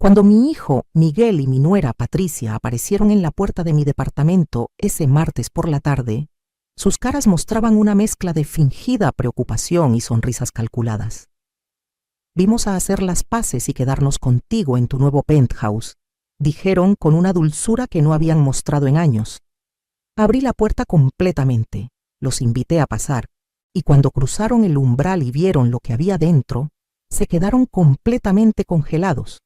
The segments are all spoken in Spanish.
Cuando mi hijo Miguel y mi nuera Patricia aparecieron en la puerta de mi departamento ese martes por la tarde, sus caras mostraban una mezcla de fingida preocupación y sonrisas calculadas. «Vimos a hacer las paces y quedarnos contigo en tu nuevo penthouse», dijeron con una dulzura que no habían mostrado en años. Abrí la puerta completamente, los invité a pasar, y cuando cruzaron el umbral y vieron lo que había dentro, se quedaron completamente congelados.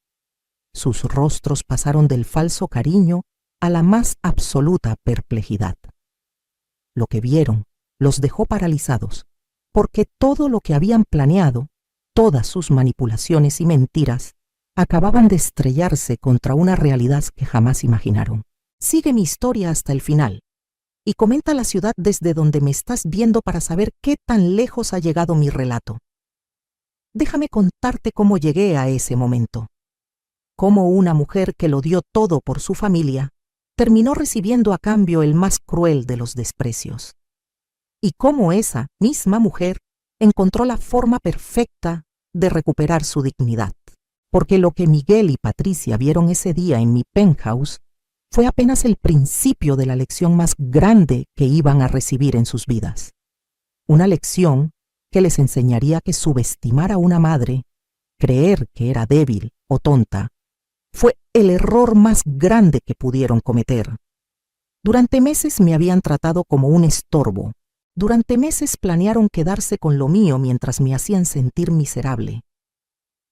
Sus rostros pasaron del falso cariño a la más absoluta perplejidad. Lo que vieron los dejó paralizados, porque todo lo que habían planeado, todas sus manipulaciones y mentiras, acababan de estrellarse contra una realidad que jamás imaginaron. Sigue mi historia hasta el final y comenta la ciudad desde donde me estás viendo para saber qué tan lejos ha llegado mi relato. Déjame contarte cómo llegué a ese momento. Cómo una mujer que lo dio todo por su familia terminó recibiendo a cambio el más cruel de los desprecios. Y cómo esa misma mujer encontró la forma perfecta de recuperar su dignidad. Porque lo que Miguel y Patricia vieron ese día en mi penthouse fue apenas el principio de la lección más grande que iban a recibir en sus vidas. Una lección que les enseñaría que subestimar a una madre, creer que era débil o tonta, fue el error más grande que pudieron cometer. Durante meses me habían tratado como un estorbo. Durante meses planearon quedarse con lo mío mientras me hacían sentir miserable.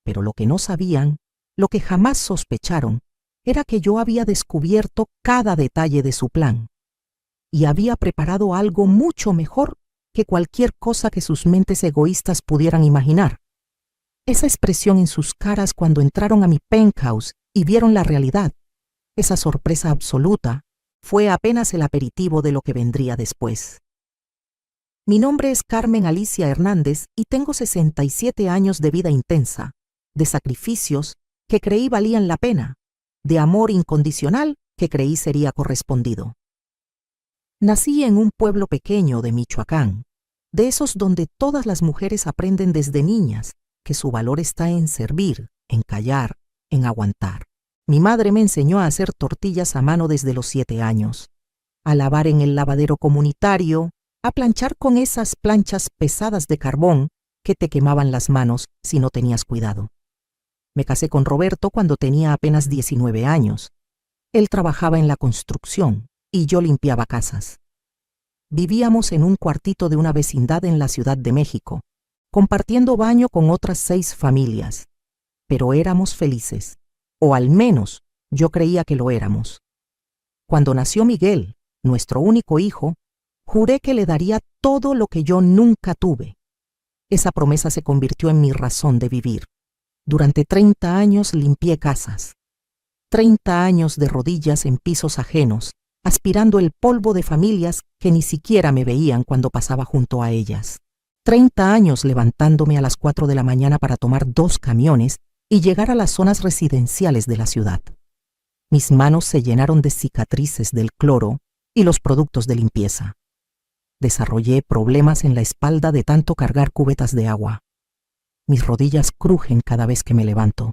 Pero lo que no sabían, lo que jamás sospecharon, era que yo había descubierto cada detalle de su plan y había preparado algo mucho mejor que cualquier cosa que sus mentes egoístas pudieran imaginar. Esa expresión en sus caras cuando entraron a mi penthouse y vieron la realidad, esa sorpresa absoluta, fue apenas el aperitivo de lo que vendría después. Mi nombre es Carmen Alicia Hernández y tengo 67 años de vida intensa, de sacrificios que creí valían la pena, de amor incondicional que creí sería correspondido. Nací en un pueblo pequeño de Michoacán, de esos donde todas las mujeres aprenden desde niñas que su valor está en servir, en callar, en aguantar. Mi madre me enseñó a hacer tortillas a mano desde los 7 años, a lavar en el lavadero comunitario, a planchar con esas planchas pesadas de carbón que te quemaban las manos si no tenías cuidado. Me casé con Roberto cuando tenía apenas 19 años. Él trabajaba en la construcción y yo limpiaba casas. Vivíamos en un cuartito de una vecindad en la Ciudad de México, compartiendo baño con otras 6 familias. Pero éramos felices, o al menos yo creía que lo éramos. Cuando nació Miguel, nuestro único hijo, juré que le daría todo lo que yo nunca tuve. Esa promesa se convirtió en mi razón de vivir. Durante 30 años limpié casas. 30 años de rodillas en pisos ajenos, aspirando el polvo de familias que ni siquiera me veían cuando pasaba junto a ellas. 30 años levantándome a las 4 de la mañana para tomar 2 camiones y llegar a las zonas residenciales de la ciudad. Mis manos se llenaron de cicatrices del cloro y los productos de limpieza. Desarrollé problemas en la espalda de tanto cargar cubetas de agua. Mis rodillas crujen cada vez que me levanto.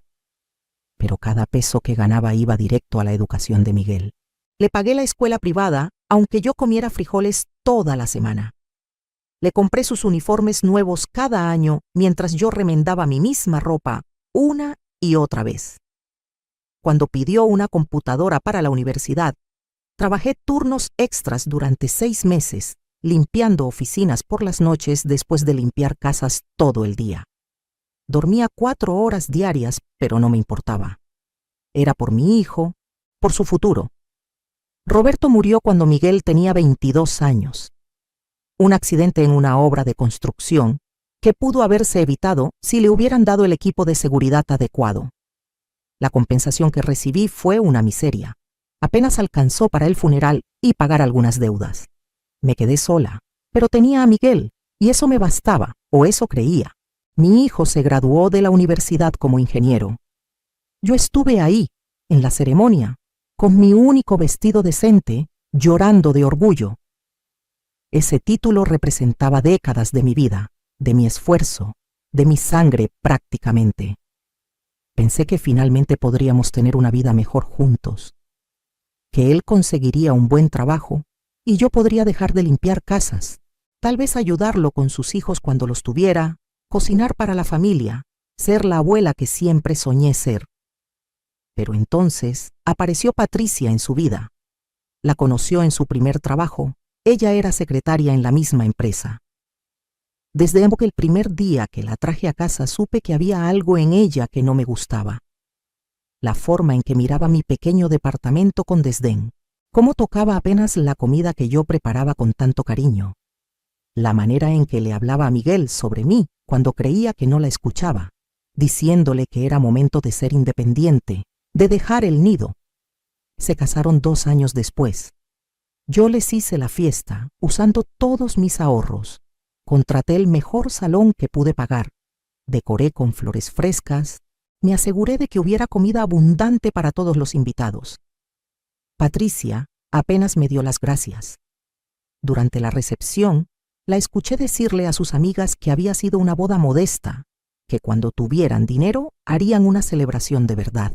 Pero cada peso que ganaba iba directo a la educación de Miguel. Le pagué la escuela privada, aunque yo comiera frijoles toda la semana. Le compré sus uniformes nuevos cada año mientras yo remendaba mi misma ropa una y otra vez. Cuando pidió una computadora para la universidad, trabajé turnos extras durante 6 meses, limpiando oficinas por las noches después de limpiar casas todo el día. Dormía 4 horas diarias, pero no me importaba. Era por mi hijo, por su futuro. Roberto murió cuando Miguel tenía 22 años. Un accidente en una obra de construcción que pudo haberse evitado si le hubieran dado el equipo de seguridad adecuado. La compensación que recibí fue una miseria. Apenas alcanzó para el funeral y pagar algunas deudas. Me quedé sola, pero tenía a Miguel, y eso me bastaba, o eso creía. Mi hijo se graduó de la universidad como ingeniero. Yo estuve ahí, en la ceremonia, con mi único vestido decente, llorando de orgullo. Ese título representaba décadas de mi vida, de mi esfuerzo, de mi sangre prácticamente. Pensé que finalmente podríamos tener una vida mejor juntos, que él conseguiría un buen trabajo y yo podría dejar de limpiar casas, tal vez ayudarlo con sus hijos cuando los tuviera, cocinar para la familia, ser la abuela que siempre soñé ser. Pero entonces apareció Patricia en su vida. La conoció en su primer trabajo. Ella era secretaria en la misma empresa. Desde el primer día que la traje a casa supe que había algo en ella que no me gustaba. La forma en que miraba mi pequeño departamento con desdén, cómo tocaba apenas la comida que yo preparaba con tanto cariño, la manera en que le hablaba a Miguel sobre mí cuando creía que no la escuchaba, diciéndole que era momento de ser independiente, de dejar el nido. Se casaron 2 años después. Yo les hice la fiesta usando todos mis ahorros. Contraté el mejor salón que pude pagar. Decoré con flores frescas. Me aseguré de que hubiera comida abundante para todos los invitados. Patricia apenas me dio las gracias. Durante la recepción, la escuché decirle a sus amigas que había sido una boda modesta, que cuando tuvieran dinero harían una celebración de verdad.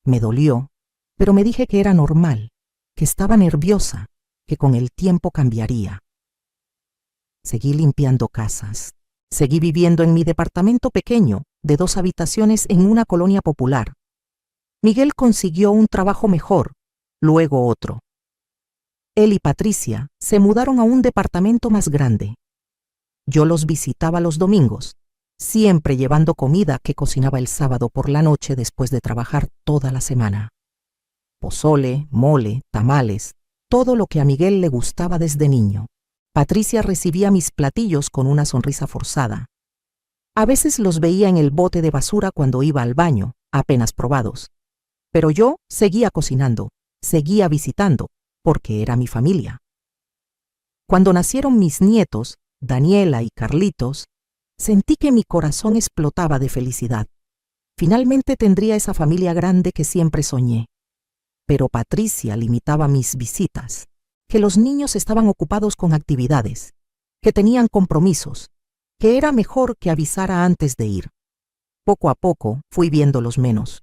Me dolió, pero me dije que era normal, que estaba nerviosa, que con el tiempo cambiaría. Seguí limpiando casas. Seguí viviendo en mi departamento pequeño, de 2 habitaciones en una colonia popular. Miguel consiguió un trabajo mejor, luego otro. Él y Patricia se mudaron a un departamento más grande. Yo los visitaba los domingos, siempre llevando comida que cocinaba el sábado por la noche después de trabajar toda la semana. Pozole, mole, tamales, todo lo que a Miguel le gustaba desde niño. Patricia recibía mis platillos con una sonrisa forzada. A veces los veía en el bote de basura cuando iba al baño, apenas probados. Pero yo seguía cocinando, seguía visitando, porque era mi familia. Cuando nacieron mis nietos, Daniela y Carlitos, sentí que mi corazón explotaba de felicidad. Finalmente tendría esa familia grande que siempre soñé. Pero Patricia limitaba mis visitas, que los niños estaban ocupados con actividades, que tenían compromisos, que era mejor que avisara antes de ir. Poco a poco fui viéndolos menos.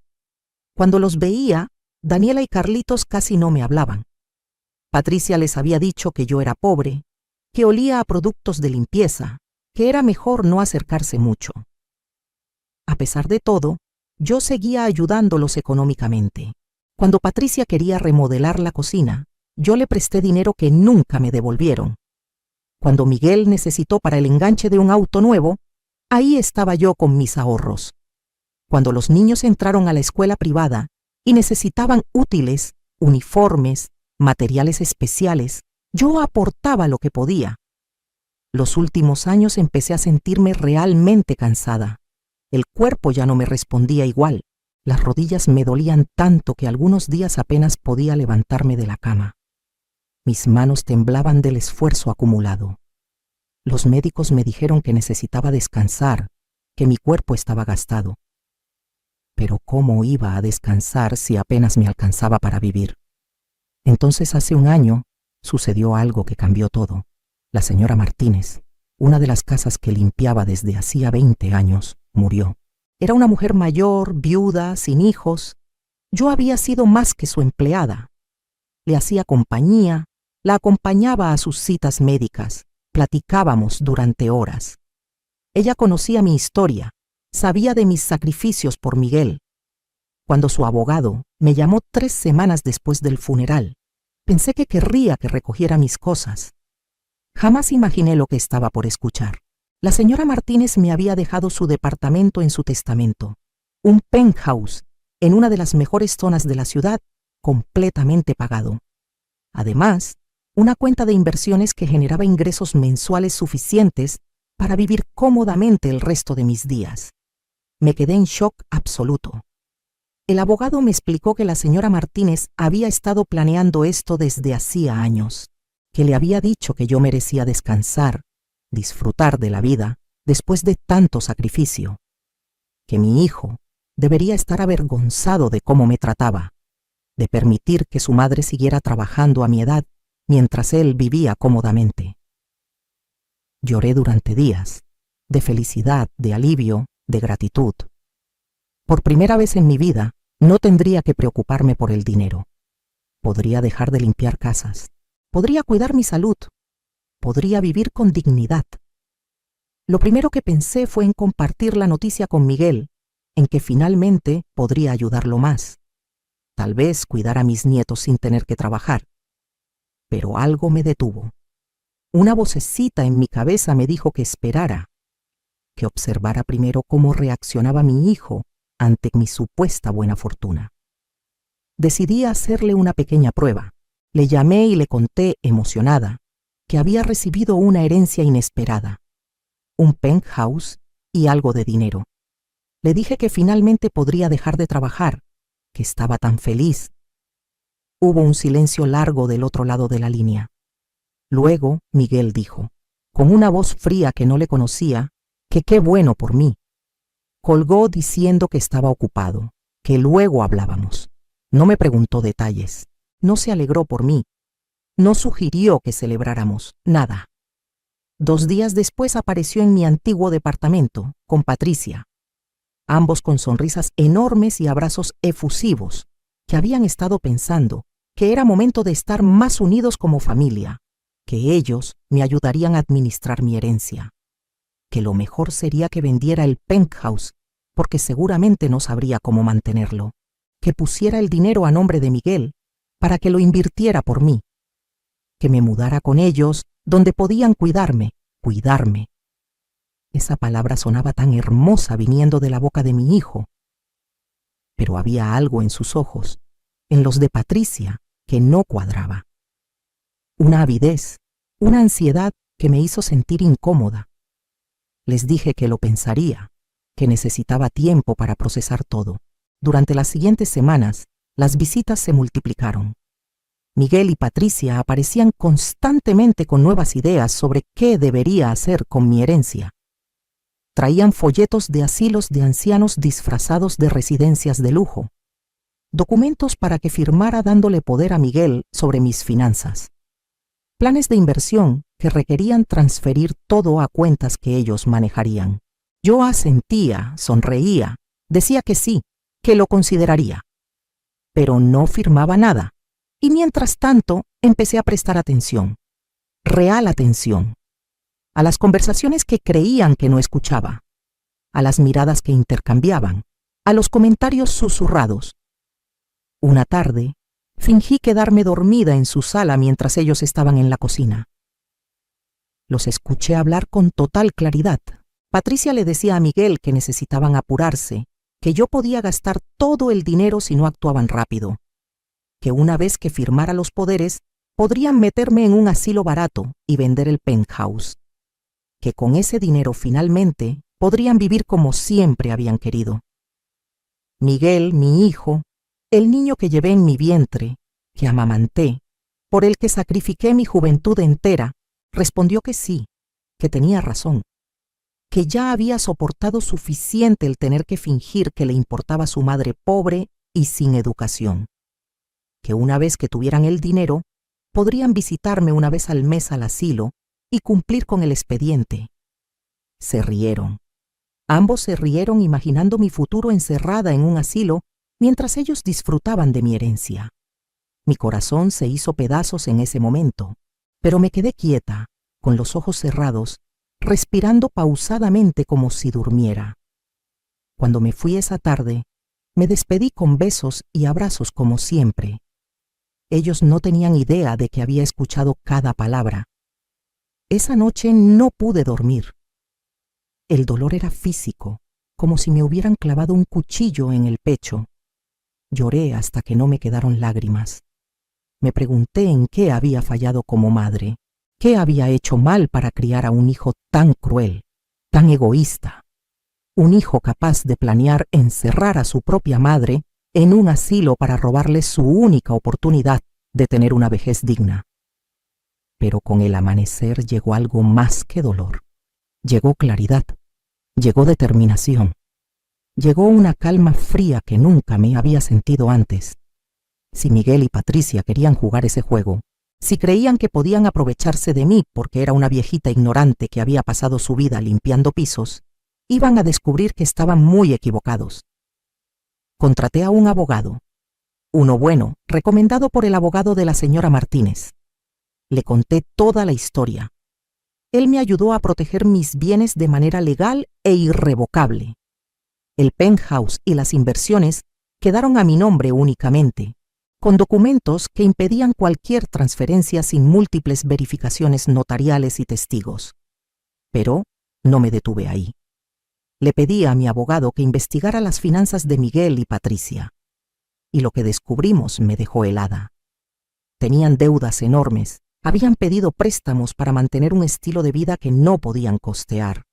Cuando los veía, Daniela y Carlitos casi no me hablaban. Patricia les había dicho que yo era pobre, que olía a productos de limpieza, que era mejor no acercarse mucho. A pesar de todo, yo seguía ayudándolos económicamente. Cuando Patricia quería remodelar la cocina, yo le presté dinero que nunca me devolvieron. Cuando Miguel necesitó para el enganche de un auto nuevo, ahí estaba yo con mis ahorros. Cuando los niños entraron a la escuela privada y necesitaban útiles, uniformes, materiales especiales, yo aportaba lo que podía. Los últimos años empecé a sentirme realmente cansada. El cuerpo ya no me respondía igual. Las rodillas me dolían tanto que algunos días apenas podía levantarme de la cama. Mis manos temblaban del esfuerzo acumulado. Los médicos me dijeron que necesitaba descansar, que mi cuerpo estaba gastado. Pero ¿cómo iba a descansar si apenas me alcanzaba para vivir? Entonces, hace 1 año, sucedió algo que cambió todo. La señora Martínez, una de las casas que limpiaba desde hacía 20 años, murió. Era una mujer mayor, viuda, sin hijos. Yo había sido más que su empleada. Le hacía compañía, la acompañaba a sus citas médicas, platicábamos durante horas. Ella conocía mi historia, sabía de mis sacrificios por Miguel. Cuando su abogado me llamó 3 semanas después del funeral, pensé que querría que recogiera mis cosas. Jamás imaginé lo que estaba por escuchar. La señora Martínez me había dejado su departamento en su testamento, un penthouse en una de las mejores zonas de la ciudad, completamente pagado. Además, una cuenta de inversiones que generaba ingresos mensuales suficientes para vivir cómodamente el resto de mis días. Me quedé en shock absoluto. El abogado me explicó que la señora Martínez había estado planeando esto desde hacía años, que le había dicho que yo merecía descansar, disfrutar de la vida después de tanto sacrificio, que mi hijo debería estar avergonzado de cómo me trataba, de permitir que su madre siguiera trabajando a mi edad mientras él vivía cómodamente. Lloré durante días, de felicidad, de alivio, de gratitud. Por primera vez en mi vida, no tendría que preocuparme por el dinero. Podría dejar de limpiar casas. Podría cuidar mi salud. Podría vivir con dignidad. Lo primero que pensé fue en compartir la noticia con Miguel, en que finalmente podría ayudarlo más. Tal vez cuidar a mis nietos sin tener que trabajar. Pero algo me detuvo. Una vocecita en mi cabeza me dijo que esperara, que observara primero cómo reaccionaba mi hijo ante mi supuesta buena fortuna. Decidí hacerle una pequeña prueba. Le llamé y le conté, emocionada, que había recibido una herencia inesperada, un penthouse y algo de dinero. Le dije que finalmente podría dejar de trabajar, que estaba tan feliz. Hubo un silencio largo del otro lado de la línea. Luego Miguel dijo, con una voz fría que no le conocía, que qué bueno por mí. Colgó diciendo que estaba ocupado, que luego hablábamos. No me preguntó detalles, no se alegró por mí, no sugirió que celebráramos, nada. 2 días después apareció en mi antiguo departamento, con Patricia, ambos con sonrisas enormes y abrazos efusivos, que habían estado pensando que era momento de estar más unidos como familia, que ellos me ayudarían a administrar mi herencia, que lo mejor sería que vendiera el penthouse, porque seguramente no sabría cómo mantenerlo, que pusiera el dinero a nombre de Miguel para que lo invirtiera por mí, que me mudara con ellos donde podían cuidarme. Esa palabra sonaba tan hermosa viniendo de la boca de mi hijo, pero había algo en sus ojos, en los de Patricia, que no cuadraba. Una avidez, una ansiedad que me hizo sentir incómoda. Les dije que lo pensaría, que necesitaba tiempo para procesar todo. Durante las siguientes semanas, las visitas se multiplicaron. Miguel y Patricia aparecían constantemente con nuevas ideas sobre qué debería hacer con mi herencia. Traían folletos de asilos de ancianos disfrazados de residencias de lujo, documentos para que firmara dándole poder a Miguel sobre mis finanzas, planes de inversión que requerían transferir todo a cuentas que ellos manejarían. Yo asentía, sonreía, decía que sí, que lo consideraría, pero no firmaba nada. Y mientras tanto, empecé a prestar atención, real atención, a las conversaciones que creían que no escuchaba, a las miradas que intercambiaban, a los comentarios susurrados. Una tarde, fingí quedarme dormida en su sala mientras ellos estaban en la cocina. Los escuché hablar con total claridad. Patricia le decía a Miguel que necesitaban apurarse, que yo podía gastar todo el dinero si no actuaban rápido, que una vez que firmara los poderes, podrían meterme en un asilo barato y vender el penthouse, que con ese dinero finalmente podrían vivir como siempre habían querido. Miguel, mi hijo, el niño que llevé en mi vientre, que amamanté, por el que sacrifiqué mi juventud entera, respondió que sí, que tenía razón, que ya había soportado suficiente el tener que fingir que le importaba su madre pobre y sin educación, que una vez que tuvieran el dinero, podrían visitarme una vez al mes al asilo y cumplir con el expediente. Se rieron. Ambos se rieron imaginando mi futuro encerrada en un asilo mientras ellos disfrutaban de mi herencia. Mi corazón se hizo pedazos en ese momento, pero me quedé quieta, con los ojos cerrados, respirando pausadamente como si durmiera. Cuando me fui esa tarde, me despedí con besos y abrazos como siempre. Ellos no tenían idea de que había escuchado cada palabra. Esa noche no pude dormir. El dolor era físico, como si me hubieran clavado un cuchillo en el pecho. Lloré hasta que no me quedaron lágrimas. Me pregunté en qué había fallado como madre, qué había hecho mal para criar a un hijo tan cruel, tan egoísta. Un hijo capaz de planear encerrar a su propia madre en un asilo para robarle su única oportunidad de tener una vejez digna. Pero con el amanecer llegó algo más que dolor. Llegó claridad, llegó determinación, llegó una calma fría que nunca me había sentido antes. Si Miguel y Patricia querían jugar ese juego, si creían que podían aprovecharse de mí porque era una viejita ignorante que había pasado su vida limpiando pisos, iban a descubrir que estaban muy equivocados. Contraté a un abogado, uno bueno, recomendado por el abogado de la señora Martínez. Le conté toda la historia. Él me ayudó a proteger mis bienes de manera legal e irrevocable. El penthouse y las inversiones quedaron a mi nombre únicamente, con documentos que impedían cualquier transferencia sin múltiples verificaciones notariales y testigos. Pero no me detuve ahí. Le pedí a mi abogado que investigara las finanzas de Miguel y Patricia. Y lo que descubrimos me dejó helada. Tenían deudas enormes, habían pedido préstamos para mantener un estilo de vida que no podían costear.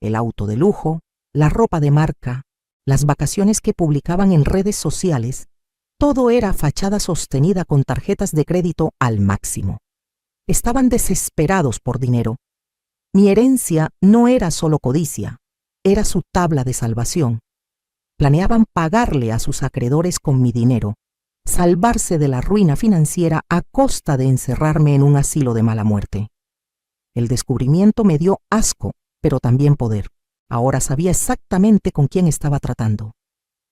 El auto de lujo, la ropa de marca, las vacaciones que publicaban en redes sociales, todo era fachada sostenida con tarjetas de crédito al máximo. Estaban desesperados por dinero. Mi herencia no era solo codicia, era su tabla de salvación. Planeaban pagarle a sus acreedores con mi dinero, salvarse de la ruina financiera a costa de encerrarme en un asilo de mala muerte. El descubrimiento me dio asco, pero también poder. Ahora sabía exactamente con quién estaba tratando.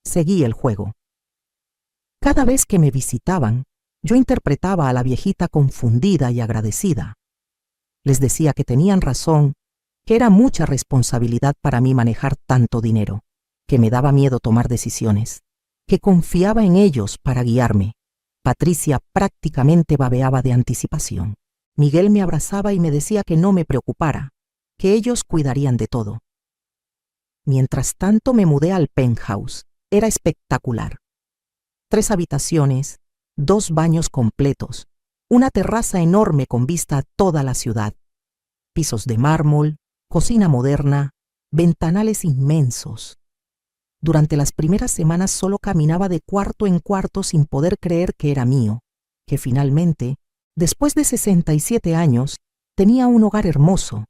Seguí el juego. Cada vez que me visitaban, yo interpretaba a la viejita confundida y agradecida. Les decía que tenían razón, que era mucha responsabilidad para mí manejar tanto dinero, que me daba miedo tomar decisiones, que confiaba en ellos para guiarme. Patricia prácticamente babeaba de anticipación. Miguel me abrazaba y me decía que no me preocupara, que ellos cuidarían de todo. Mientras tanto me mudé al penthouse. Era espectacular. 3 habitaciones, 2 baños completos, una terraza enorme con vista a toda la ciudad, pisos de mármol, cocina moderna, ventanales inmensos. Durante las primeras semanas solo caminaba de cuarto en cuarto sin poder creer que era mío, que finalmente, después de 67 años, tenía un hogar hermoso.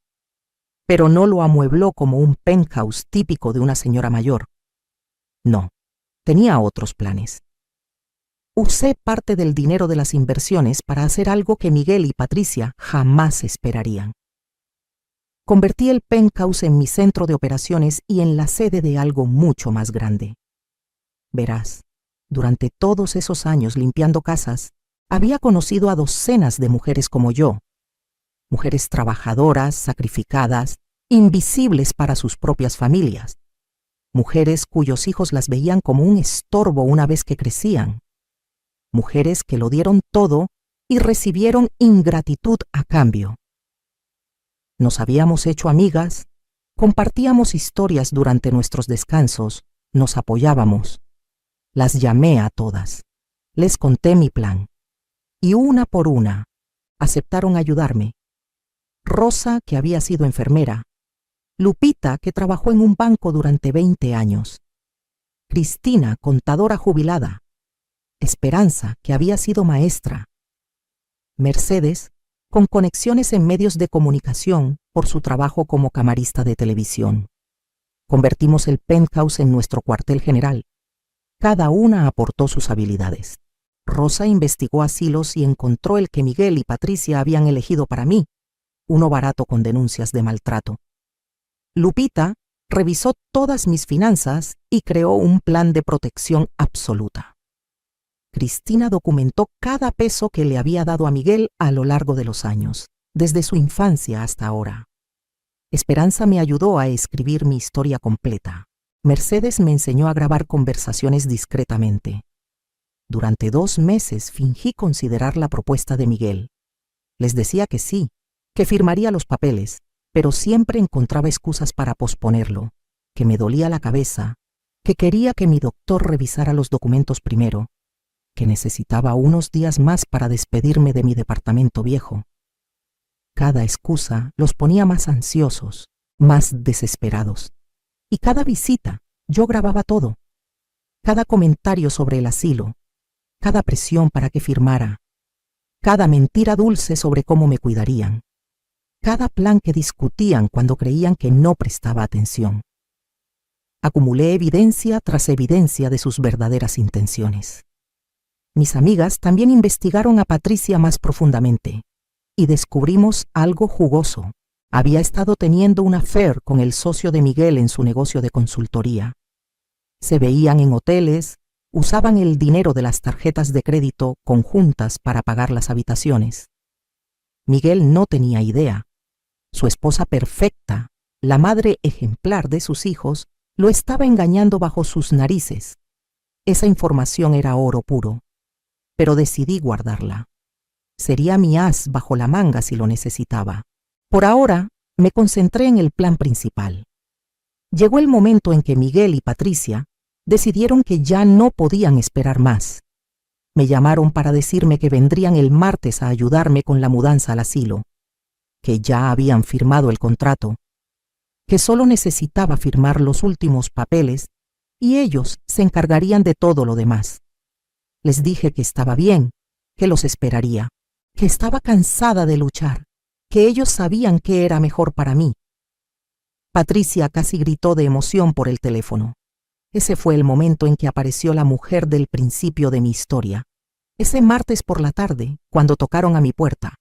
Pero no lo amuebló como un penthouse típico de una señora mayor. No, tenía otros planes. Usé parte del dinero de las inversiones para hacer algo que Miguel y Patricia jamás esperarían. Convertí el penthouse en mi centro de operaciones y en la sede de algo mucho más grande. Verás, durante todos esos años limpiando casas, había conocido a docenas de mujeres como yo, mujeres trabajadoras, sacrificadas, invisibles para sus propias familias, mujeres cuyos hijos las veían como un estorbo una vez que crecían, mujeres que lo dieron todo y recibieron ingratitud a cambio. Nos habíamos hecho amigas, compartíamos historias durante nuestros descansos, nos apoyábamos. Las llamé a todas, les conté mi plan, y una por una aceptaron ayudarme. Rosa, que había sido enfermera, Lupita, que trabajó en un banco durante 20 años, Cristina, contadora jubilada, Esperanza, que había sido maestra, Mercedes, con conexiones en medios de comunicación por su trabajo como camarista de televisión. Convertimos el penthouse en nuestro cuartel general. Cada una aportó sus habilidades. Rosa investigó asilos y encontró el que Miguel y Patricia habían elegido para mí, uno barato con denuncias de maltrato. Lupita revisó todas mis finanzas y creó un plan de protección absoluta. Cristina documentó cada peso que le había dado a Miguel a lo largo de los años, desde su infancia hasta ahora. Esperanza me ayudó a escribir mi historia completa. Mercedes me enseñó a grabar conversaciones discretamente. Durante 2 meses fingí considerar la propuesta de Miguel. Les decía que sí, que firmaría los papeles, pero siempre encontraba excusas para posponerlo, que me dolía la cabeza, que quería que mi doctor revisara los documentos primero, que necesitaba unos días más para despedirme de mi departamento viejo. Cada excusa los ponía más ansiosos, más desesperados. Y cada visita yo grababa todo. Cada comentario sobre el asilo, cada presión para que firmara, cada mentira dulce sobre cómo me cuidarían, cada plan que discutían cuando creían que no prestaba atención. Acumulé evidencia tras evidencia de sus verdaderas intenciones. Mis amigas también investigaron a Patricia más profundamente y descubrimos algo jugoso. Había estado teniendo un affair con el socio de Miguel en su negocio de consultoría. Se veían en hoteles, usaban el dinero de las tarjetas de crédito conjuntas para pagar las habitaciones. Miguel no tenía idea. Su esposa perfecta, la madre ejemplar de sus hijos, lo estaba engañando bajo sus narices. Esa información era oro puro, pero decidí guardarla. Sería mi as bajo la manga si lo necesitaba. Por ahora, me concentré en el plan principal. Llegó el momento en que Miguel y Patricia decidieron que ya no podían esperar más. Me llamaron para decirme que vendrían el martes a ayudarme con la mudanza al asilo, que ya habían firmado el contrato, que solo necesitaba firmar los últimos papeles y ellos se encargarían de todo lo demás. Les dije que estaba bien, que los esperaría, que estaba cansada de luchar, que ellos sabían qué era mejor para mí. Patricia casi gritó de emoción por el teléfono. Ese fue el momento en que apareció la mujer del principio de mi historia. Ese martes por la tarde, cuando tocaron a mi puerta.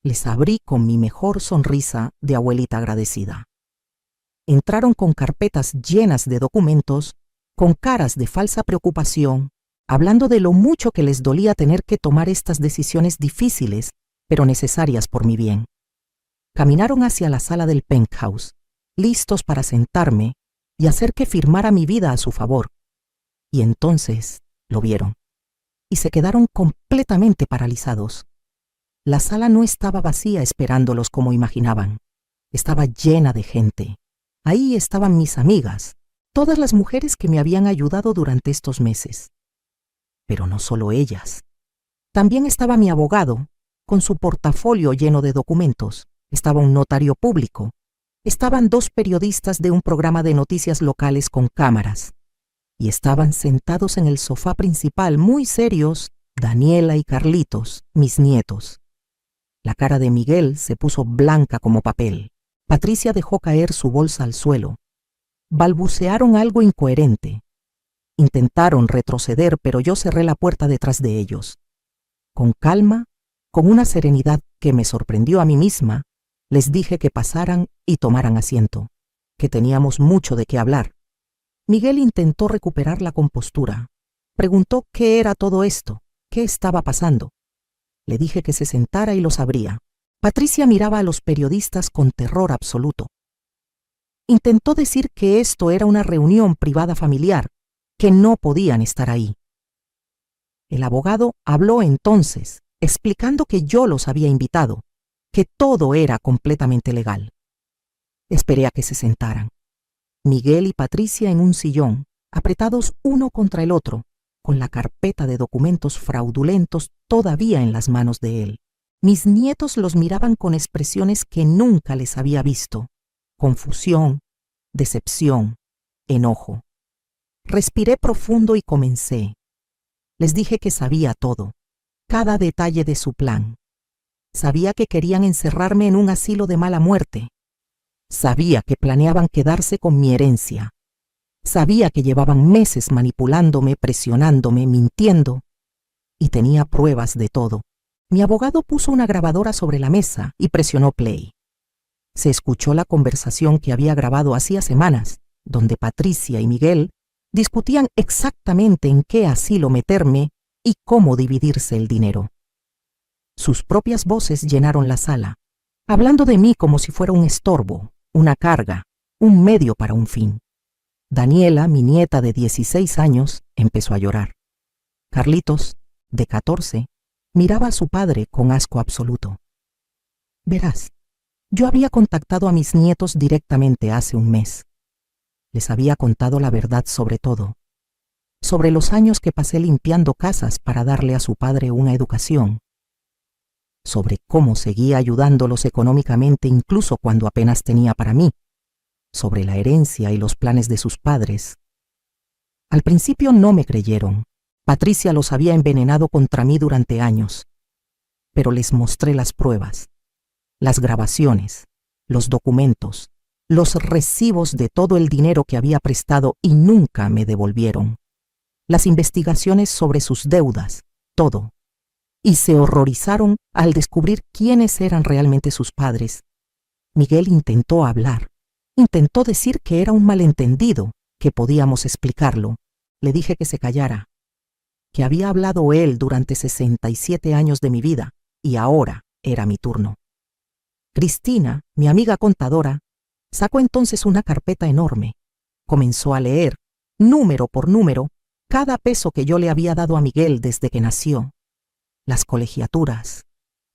Les abrí con mi mejor sonrisa de abuelita agradecida. Entraron con carpetas llenas de documentos, con caras de falsa preocupación, hablando de lo mucho que les dolía tener que tomar estas decisiones difíciles, pero necesarias por mi bien. Caminaron hacia la sala del penthouse, listos para sentarme y hacer que firmara mi vida a su favor. Y entonces lo vieron. Y se quedaron completamente paralizados. La sala no estaba vacía esperándolos como imaginaban. Estaba llena de gente. Ahí estaban mis amigas, todas las mujeres que me habían ayudado durante estos meses. Pero no solo ellas. También estaba mi abogado, con su portafolio lleno de documentos. Estaba un notario público. Estaban 2 periodistas de un programa de noticias locales con cámaras. Y estaban sentados en el sofá principal, muy serios, Daniela y Carlitos, mis nietos. La cara de Miguel se puso blanca como papel. Patricia dejó caer su bolsa al suelo. Balbucearon algo incoherente. Intentaron retroceder, pero yo cerré la puerta detrás de ellos. Con calma, con una serenidad que me sorprendió a mí misma, les dije que pasaran y tomaran asiento, que teníamos mucho de qué hablar. Miguel intentó recuperar la compostura. Preguntó qué era todo esto, qué estaba pasando. Le dije que se sentara y los abría. Patricia miraba a los periodistas con terror absoluto. Intentó decir que esto era una reunión privada familiar, que no podían estar ahí. El abogado habló entonces, explicando que yo los había invitado, que todo era completamente legal. Esperé a que se sentaran. Miguel y Patricia en un sillón, apretados uno contra el otro, con la carpeta de documentos fraudulentos todavía en las manos de él. Mis nietos los miraban con expresiones que nunca les había visto: confusión, decepción, enojo. Respiré profundo y comencé. Les dije que sabía todo, cada detalle de su plan. Sabía que querían encerrarme en un asilo de mala muerte. Sabía que planeaban quedarse con mi herencia. Sabía que llevaban meses manipulándome, presionándome, mintiendo. Y tenía pruebas de todo. Mi abogado puso una grabadora sobre la mesa y presionó play. Se escuchó la conversación que había grabado hacía semanas, donde Patricia y Miguel discutían exactamente en qué asilo meterme y cómo dividirse el dinero. Sus propias voces llenaron la sala, hablando de mí como si fuera un estorbo, una carga, un medio para un fin. Daniela, mi nieta de 16 años, empezó a llorar. Carlitos, de 14, miraba a su padre con asco absoluto. Verás, yo había contactado a mis nietos directamente hace un mes. Les había contado la verdad sobre todo, sobre los años que pasé limpiando casas para darle a su padre una educación, sobre cómo seguía ayudándolos económicamente incluso cuando apenas tenía para mí, sobre la herencia y los planes de sus padres. Al principio no me creyeron. Patricia los había envenenado contra mí durante años, pero les mostré las pruebas, las grabaciones, los documentos, los recibos de todo el dinero que había prestado y nunca me devolvieron, las investigaciones sobre sus deudas, todo. Y se horrorizaron al descubrir quiénes eran realmente sus padres. Miguel intentó hablar, intentó decir que era un malentendido, que podíamos explicarlo, le dije que se callara, que había hablado él durante 67 años de mi vida y ahora era mi turno. Cristina, mi amiga contadora, sacó entonces una carpeta enorme. Comenzó a leer, número por número, cada peso que yo le había dado a Miguel desde que nació. Las colegiaturas,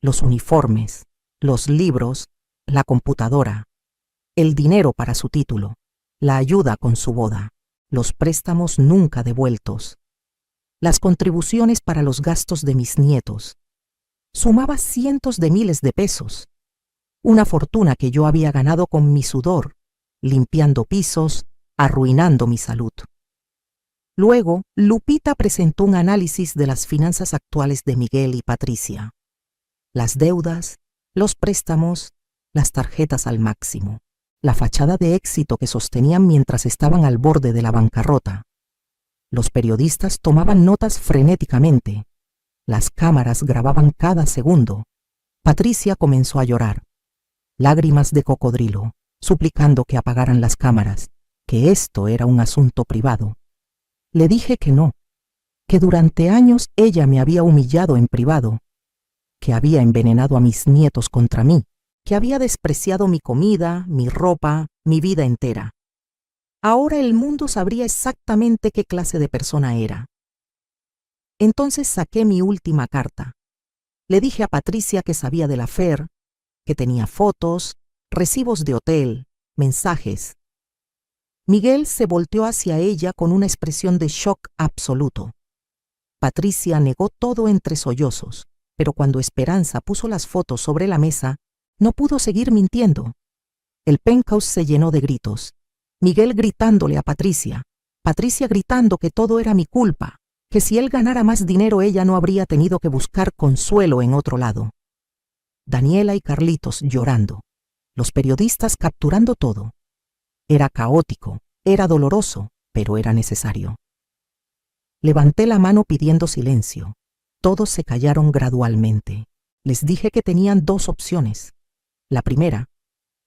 los uniformes, los libros, la computadora, el dinero para su título, la ayuda con su boda, los préstamos nunca devueltos, las contribuciones para los gastos de mis nietos. Sumaba cientos de miles de pesos, una fortuna que yo había ganado con mi sudor, limpiando pisos, arruinando mi salud. Luego, Lupita presentó un análisis de las finanzas actuales de Miguel y Patricia. Las deudas, los préstamos, las tarjetas al máximo, la fachada de éxito que sostenían mientras estaban al borde de la bancarrota. Los periodistas tomaban notas frenéticamente. Las cámaras grababan cada segundo. Patricia comenzó a llorar, lágrimas de cocodrilo, suplicando que apagaran las cámaras, que esto era un asunto privado. Le dije que no, que durante años ella me había humillado en privado, que había envenenado a mis nietos contra mí, que había despreciado mi comida, mi ropa, mi vida entera. Ahora el mundo sabría exactamente qué clase de persona era. Entonces saqué mi última carta. Le dije a Patricia que sabía del affair, que tenía fotos, recibos de hotel, mensajes. Miguel se volteó hacia ella con una expresión de shock absoluto. Patricia negó todo entre sollozos, pero cuando Esperanza puso las fotos sobre la mesa, no pudo seguir mintiendo. El penthouse se llenó de gritos. Miguel gritándole a Patricia, Patricia gritando que todo era mi culpa, que si él ganara más dinero ella no habría tenido que buscar consuelo en otro lado. Daniela y Carlitos llorando, los periodistas capturando todo. Era caótico, era doloroso, pero era necesario. Levanté la mano pidiendo silencio. Todos se callaron gradualmente. Les dije que tenían dos opciones. La primera,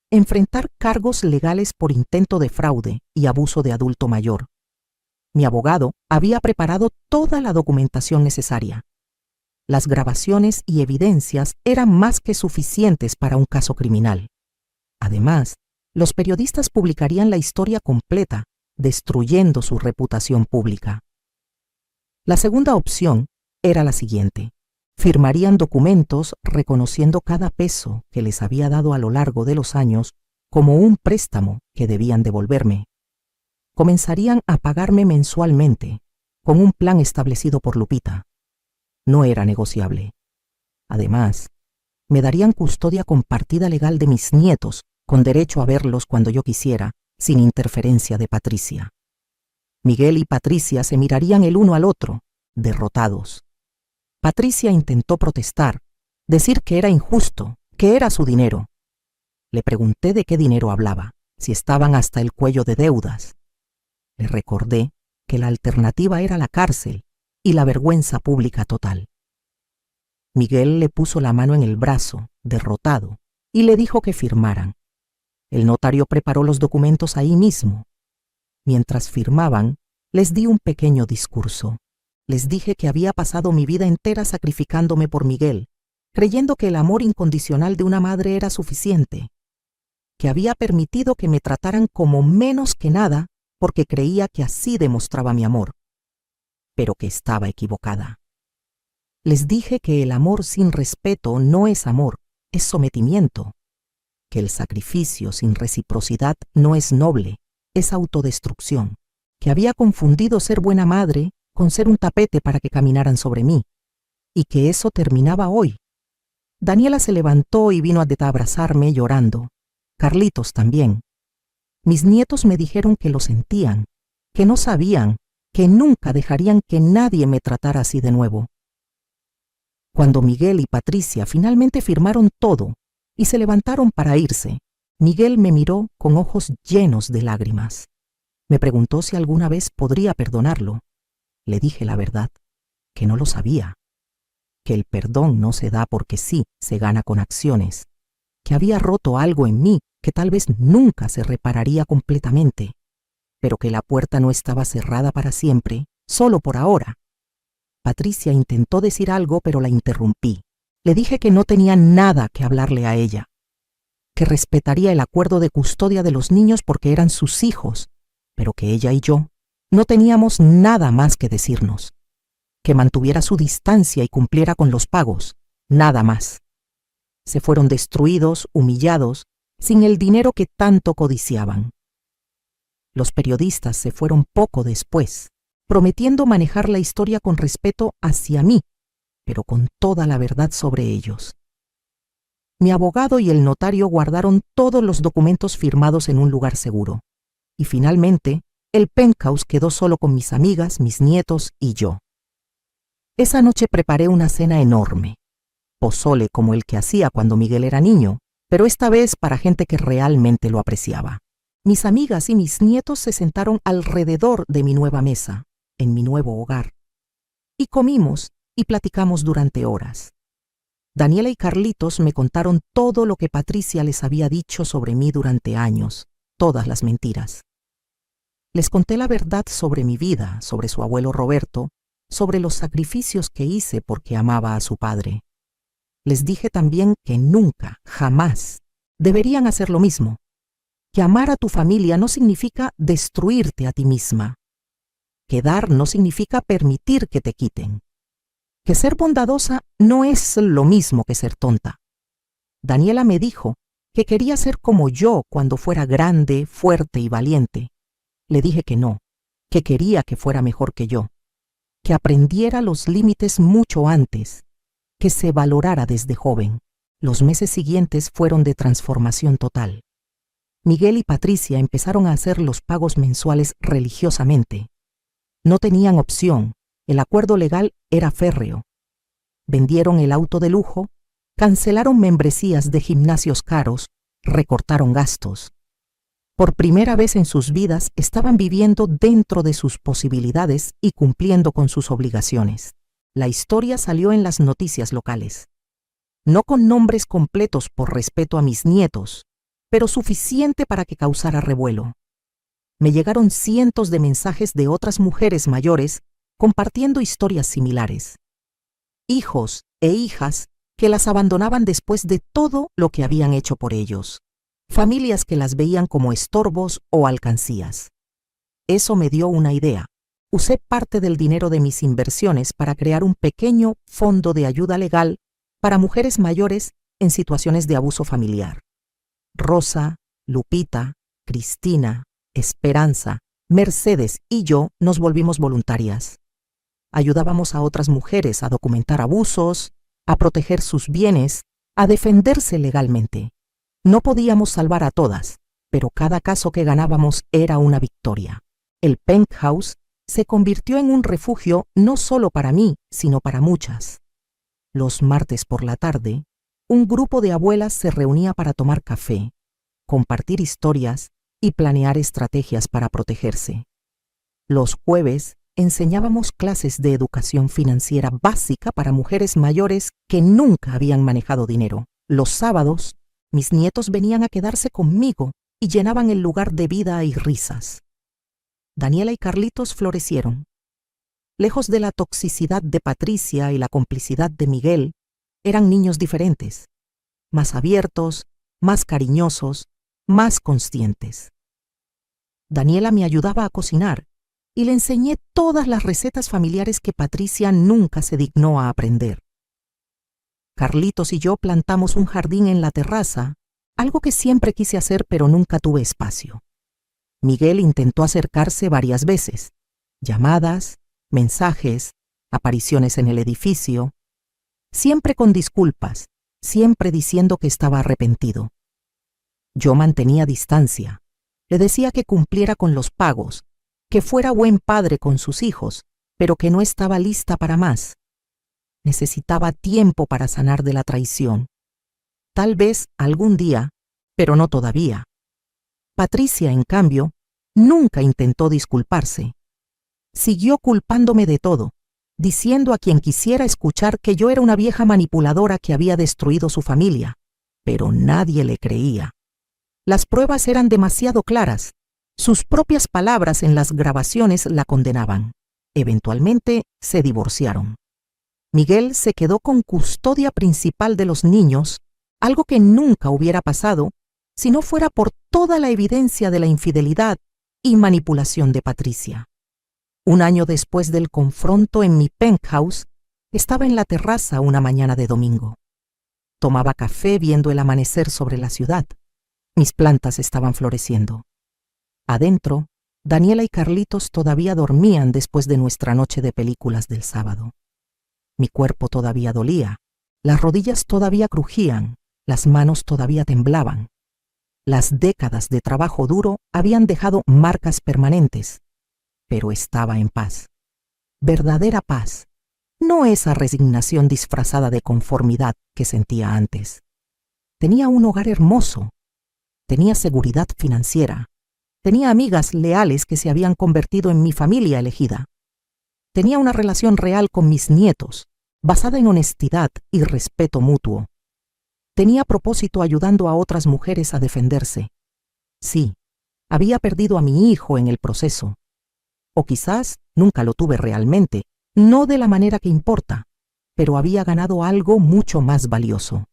enfrentar cargos legales por intento de fraude y abuso de adulto mayor. Mi abogado había preparado toda la documentación necesaria. Las grabaciones y evidencias eran más que suficientes para un caso criminal. Además, los periodistas publicarían la historia completa, destruyendo su reputación pública. La segunda opción era la siguiente. Firmarían documentos reconociendo cada peso que les había dado a lo largo de los años como un préstamo que debían devolverme. Comenzarían a pagarme mensualmente, con un plan establecido por Lupita. No era negociable. Además, me darían custodia compartida legal de mis nietos, con derecho a verlos cuando yo quisiera, sin interferencia de Patricia. Miguel y Patricia se mirarían el uno al otro, derrotados. Patricia intentó protestar, decir que era injusto, que era su dinero. Le pregunté de qué dinero hablaba, si estaban hasta el cuello de deudas. Le recordé que la alternativa era la cárcel y la vergüenza pública total. Miguel le puso la mano en el brazo, derrotado, y le dijo que firmaran. El notario preparó los documentos ahí mismo. Mientras firmaban, les di un pequeño discurso. Les dije que había pasado mi vida entera sacrificándome por Miguel, creyendo que el amor incondicional de una madre era suficiente, que había permitido que me trataran como menos que nada porque creía que así demostraba mi amor, pero que estaba equivocada. Les dije que el amor sin respeto no es amor, es sometimiento, que el sacrificio sin reciprocidad no es noble, es autodestrucción, que había confundido ser buena madre con ser un tapete para que caminaran sobre mí, y que eso terminaba hoy. Daniela se levantó y vino a abrazarme llorando. Carlitos también. Mis nietos me dijeron que lo sentían, que no sabían, que nunca dejarían que nadie me tratara así de nuevo. Cuando Miguel y Patricia finalmente firmaron todo y se levantaron para irse, Miguel me miró con ojos llenos de lágrimas. Me preguntó si alguna vez podría perdonarlo. Le dije la verdad, que no lo sabía, que el perdón no se da porque sí, se gana con acciones, que había roto algo en mí que tal vez nunca se repararía completamente, pero que la puerta no estaba cerrada para siempre, solo por ahora. Patricia intentó decir algo, pero la interrumpí. Le dije que no tenía nada que hablarle a ella, que respetaría el acuerdo de custodia de los niños porque eran sus hijos, pero que ella y yo no teníamos nada más que decirnos, que mantuviera su distancia y cumpliera con los pagos, nada más. Se fueron destruidos, humillados, sin el dinero que tanto codiciaban. Los periodistas se fueron poco después, prometiendo manejar la historia con respeto hacia mí, pero con toda la verdad sobre ellos. Mi abogado y el notario guardaron todos los documentos firmados en un lugar seguro, y finalmente el penthouse quedó solo con mis amigas, mis nietos y yo. Esa noche preparé una cena enorme, pozole como el que hacía cuando Miguel era niño, pero esta vez para gente que realmente lo apreciaba. Mis amigas y mis nietos se sentaron alrededor de mi nueva mesa, en mi nuevo hogar, y comimos y platicamos durante horas. Daniela y Carlitos me contaron todo lo que Patricia les había dicho sobre mí durante años, todas las mentiras. Les conté la verdad sobre mi vida, sobre su abuelo Roberto, sobre los sacrificios que hice porque amaba a su padre. Les dije también que nunca, jamás, deberían hacer lo mismo, que amar a tu familia no significa destruirte a ti misma, que dar no significa permitir que te quiten, que ser bondadosa no es lo mismo que ser tonta. Daniela me dijo que quería ser como yo cuando fuera grande, fuerte y valiente. Le dije que no, que quería que fuera mejor que yo, que aprendiera los límites mucho antes, que se valorara desde joven. Los meses siguientes fueron de transformación total. Miguel y Patricia empezaron a hacer los pagos mensuales religiosamente. No tenían opción, el acuerdo legal era férreo. Vendieron el auto de lujo, cancelaron membresías de gimnasios caros, recortaron gastos. Por primera vez en sus vidas estaban viviendo dentro de sus posibilidades y cumpliendo con sus obligaciones. La historia salió en las noticias locales. No con nombres completos por respeto a mis nietos, pero suficiente para que causara revuelo. Me llegaron cientos de mensajes de otras mujeres mayores compartiendo historias similares. Hijos e hijas que las abandonaban después de todo lo que habían hecho por ellos. Familias que las veían como estorbos o alcancías. Eso me dio una idea. Usé parte del dinero de mis inversiones para crear un pequeño fondo de ayuda legal para mujeres mayores en situaciones de abuso familiar. Rosa, Lupita, Cristina, Esperanza, Mercedes y yo nos volvimos voluntarias. Ayudábamos a otras mujeres a documentar abusos, a proteger sus bienes, a defenderse legalmente. No podíamos salvar a todas, pero cada caso que ganábamos era una victoria. El penthouse se convirtió en un refugio no solo para mí, sino para muchas. Los martes por la tarde, un grupo de abuelas se reunía para tomar café, compartir historias y planear estrategias para protegerse. Los jueves enseñábamos clases de educación financiera básica para mujeres mayores que nunca habían manejado dinero. Los sábados, mis nietos venían a quedarse conmigo y llenaban el lugar de vida y risas. Daniela y Carlitos florecieron. Lejos de la toxicidad de Patricia y la complicidad de Miguel, eran niños diferentes, más abiertos, más cariñosos, más conscientes. Daniela me ayudaba a cocinar y le enseñé todas las recetas familiares que Patricia nunca se dignó a aprender. Carlitos y yo plantamos un jardín en la terraza, algo que siempre quise hacer pero nunca tuve espacio. Miguel intentó acercarse varias veces, llamadas, mensajes, apariciones en el edificio, siempre con disculpas, siempre diciendo que estaba arrepentido. Yo mantenía distancia, le decía que cumpliera con los pagos, que fuera buen padre con sus hijos, pero que no estaba lista para más. Necesitaba tiempo para sanar de la traición. Tal vez algún día, pero no todavía. Patricia, en cambio, nunca intentó disculparse. Siguió culpándome de todo, diciendo a quien quisiera escuchar que yo era una vieja manipuladora que había destruido su familia, pero nadie le creía. Las pruebas eran demasiado claras. Sus propias palabras en las grabaciones la condenaban. Eventualmente se divorciaron. Miguel se quedó con custodia principal de los niños, algo que nunca hubiera pasado si no fuera por toda la evidencia de la infidelidad y manipulación de Patricia. Un año después del confronto en mi penthouse, estaba en la terraza una mañana de domingo. Tomaba café viendo el amanecer sobre la ciudad. Mis plantas estaban floreciendo. Adentro, Daniela y Carlitos todavía dormían después de nuestra noche de películas del sábado. Mi cuerpo todavía dolía, las rodillas todavía crujían, las manos todavía temblaban. Las décadas de trabajo duro habían dejado marcas permanentes, pero estaba en paz. Verdadera paz, no esa resignación disfrazada de conformidad que sentía antes. Tenía un hogar hermoso, tenía seguridad financiera, tenía amigas leales que se habían convertido en mi familia elegida. Tenía una relación real con mis nietos, basada en honestidad y respeto mutuo. Tenía propósito ayudando a otras mujeres a defenderse. Sí, había perdido a mi hijo en el proceso. O quizás nunca lo tuve realmente, no de la manera que importa, pero había ganado algo mucho más valioso.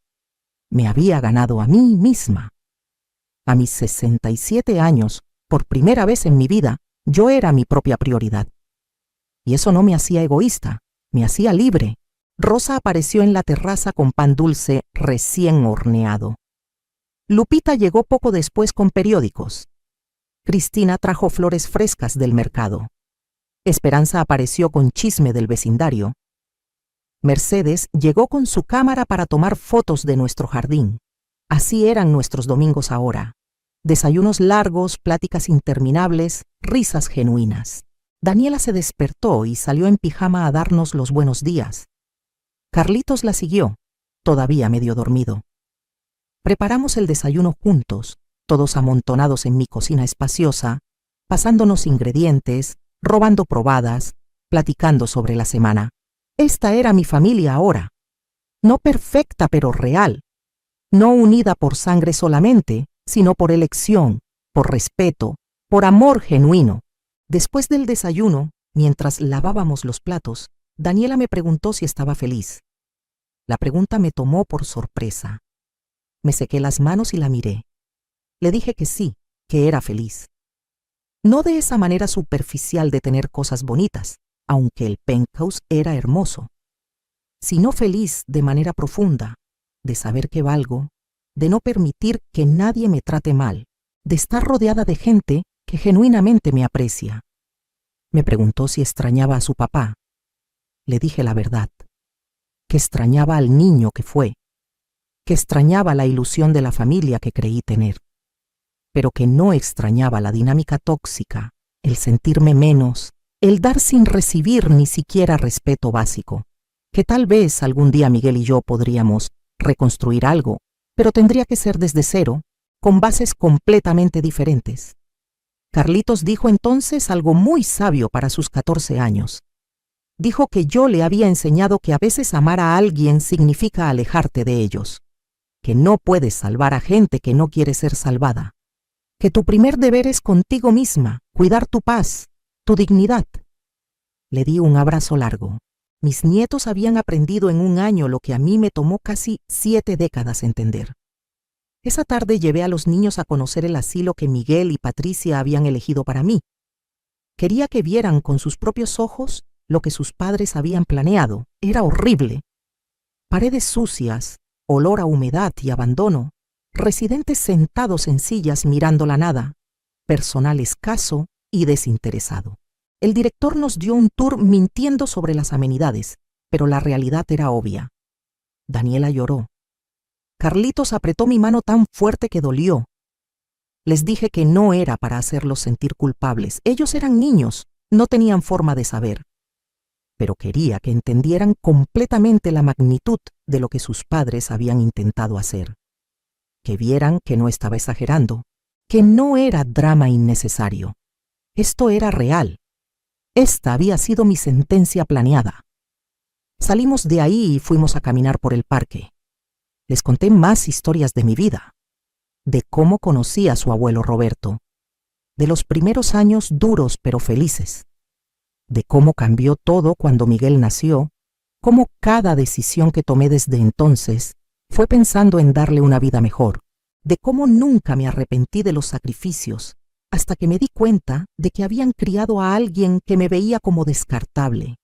Me había ganado a mí misma. A mis 67 años, por primera vez en mi vida, yo era mi propia prioridad. Y eso no me hacía egoísta, me hacía libre. Rosa apareció en la terraza con pan dulce recién horneado. Lupita llegó poco después con periódicos. Cristina trajo flores frescas del mercado. Esperanza apareció con chisme del vecindario. Mercedes llegó con su cámara para tomar fotos de nuestro jardín. Así eran nuestros domingos ahora. Desayunos largos, pláticas interminables, risas genuinas. Daniela se despertó y salió en pijama a darnos los buenos días. Carlitos la siguió, todavía medio dormido. Preparamos el desayuno juntos, todos amontonados en mi cocina espaciosa, pasándonos ingredientes, robando probadas, platicando sobre la semana. Esta era mi familia ahora. No perfecta, pero real. No unida por sangre solamente, sino por elección, por respeto, por amor genuino. Después del desayuno, mientras lavábamos los platos, Daniela me preguntó si estaba feliz. La pregunta me tomó por sorpresa. Me sequé las manos y la miré. Le dije que sí, que era feliz. No de esa manera superficial de tener cosas bonitas, aunque el penthouse era hermoso, sino feliz de manera profunda, de saber que valgo, de no permitir que nadie me trate mal, de estar rodeada de gente que genuinamente me aprecia. Me preguntó si extrañaba a su papá. Le dije la verdad, que extrañaba al niño que fue, que extrañaba la ilusión de la familia que creí tener, pero que no extrañaba la dinámica tóxica, el sentirme menos, el dar sin recibir ni siquiera respeto básico, que tal vez algún día Miguel y yo podríamos reconstruir algo, pero tendría que ser desde cero, con bases completamente diferentes. Carlitos dijo entonces algo muy sabio para sus 14 años. Dijo que yo le había enseñado que a veces amar a alguien significa alejarte de ellos, que no puedes salvar a gente que no quiere ser salvada, que tu primer deber es contigo misma, cuidar tu paz, tu dignidad. Le di un abrazo largo. Mis nietos habían aprendido en un año lo que a mí me tomó casi 7 décadas entender. Esa tarde llevé a los niños a conocer el asilo que Miguel y Patricia habían elegido para mí. Quería que vieran con sus propios ojos lo que sus padres habían planeado. Era horrible. Paredes sucias, olor a humedad y abandono, residentes sentados en sillas mirando la nada, personal escaso y desinteresado. El director nos dio un tour mintiendo sobre las amenidades, pero la realidad era obvia. Daniela lloró. Carlitos apretó mi mano tan fuerte que dolió. Les dije que no era para hacerlos sentir culpables. Ellos eran niños, no tenían forma de saber. Pero quería que entendieran completamente la magnitud de lo que sus padres habían intentado hacer. Que vieran que no estaba exagerando, que no era drama innecesario. Esto era real. Esta había sido mi sentencia planeada. Salimos de ahí y fuimos a caminar por el parque. Les conté más historias de mi vida, de cómo conocí a su abuelo Roberto, de los primeros años duros pero felices, de cómo cambió todo cuando Miguel nació, cómo cada decisión que tomé desde entonces fue pensando en darle una vida mejor, de cómo nunca me arrepentí de los sacrificios hasta que me di cuenta de que habían criado a alguien que me veía como descartable.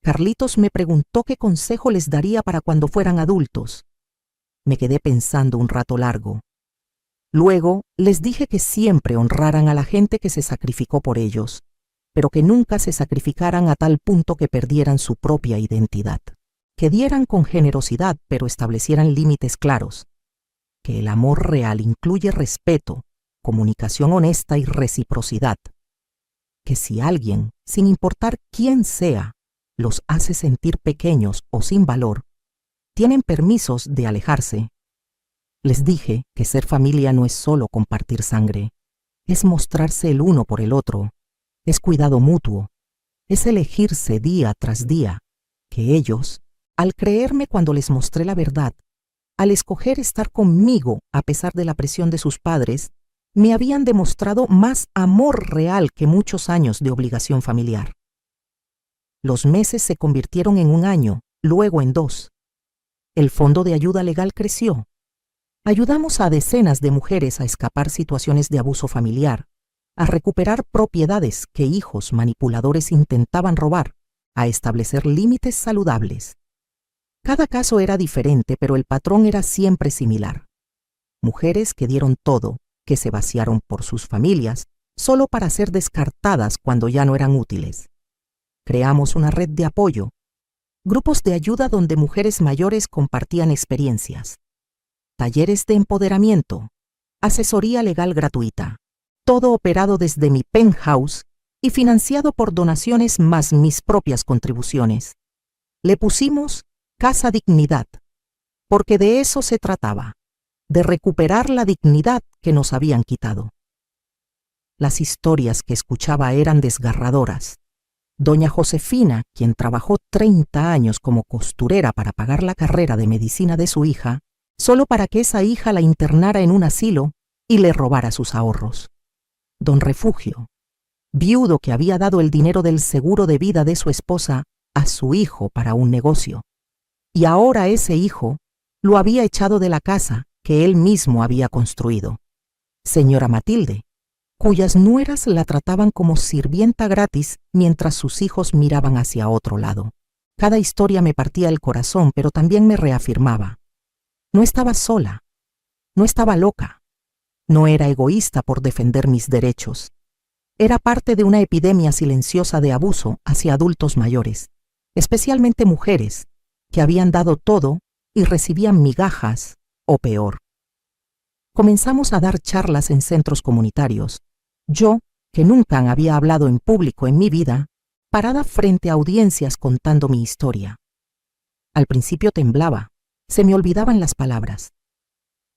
Carlitos me preguntó qué consejo les daría para cuando fueran adultos. Me quedé pensando un rato largo. Luego les dije que siempre honraran a la gente que se sacrificó por ellos, pero que nunca se sacrificaran a tal punto que perdieran su propia identidad. Que dieran con generosidad, pero establecieran límites claros. Que el amor real incluye respeto, comunicación honesta y reciprocidad. Que si alguien, sin importar quién sea, los hace sentir pequeños o sin valor, tienen permisos de alejarse. Les dije que ser familia no es solo compartir sangre, es mostrarse el uno por el otro, es cuidado mutuo, es elegirse día tras día, que ellos, al creerme cuando les mostré la verdad, al escoger estar conmigo a pesar de la presión de sus padres, me habían demostrado más amor real que muchos años de obligación familiar. Los meses se convirtieron en 1 año, luego en 2. El fondo de ayuda legal creció. Ayudamos a decenas de mujeres a escapar situaciones de abuso familiar, a recuperar propiedades que hijos manipuladores intentaban robar, a establecer límites saludables. Cada caso era diferente, pero el patrón era siempre similar. Mujeres que dieron todo, que se vaciaron por sus familias, solo para ser descartadas cuando ya no eran útiles. Creamos una red de apoyo, grupos de ayuda donde mujeres mayores compartían experiencias, talleres de empoderamiento, asesoría legal gratuita, todo operado desde mi penthouse y financiado por donaciones más mis propias contribuciones. Le pusimos Casa Dignidad, porque de eso se trataba, de recuperar la dignidad que nos habían quitado. Las historias que escuchaba eran desgarradoras. Doña Josefina, quien trabajó 30 años como costurera para pagar la carrera de medicina de su hija, solo para que esa hija la internara en un asilo y le robara sus ahorros. Don Refugio, viudo que había dado el dinero del seguro de vida de su esposa a su hijo para un negocio, y ahora ese hijo lo había echado de la casa que él mismo había construido. Señora Matilde, cuyas nueras la trataban como sirvienta gratis mientras sus hijos miraban hacia otro lado. Cada historia me partía el corazón, pero también me reafirmaba. No estaba sola, no estaba loca, no era egoísta por defender mis derechos. Era parte de una epidemia silenciosa de abuso hacia adultos mayores, especialmente mujeres, que habían dado todo y recibían migajas o peor. Comenzamos a dar charlas en centros comunitarios. Yo, que nunca había hablado en público en mi vida, parada frente a audiencias contando mi historia. Al principio temblaba, se me olvidaban las palabras,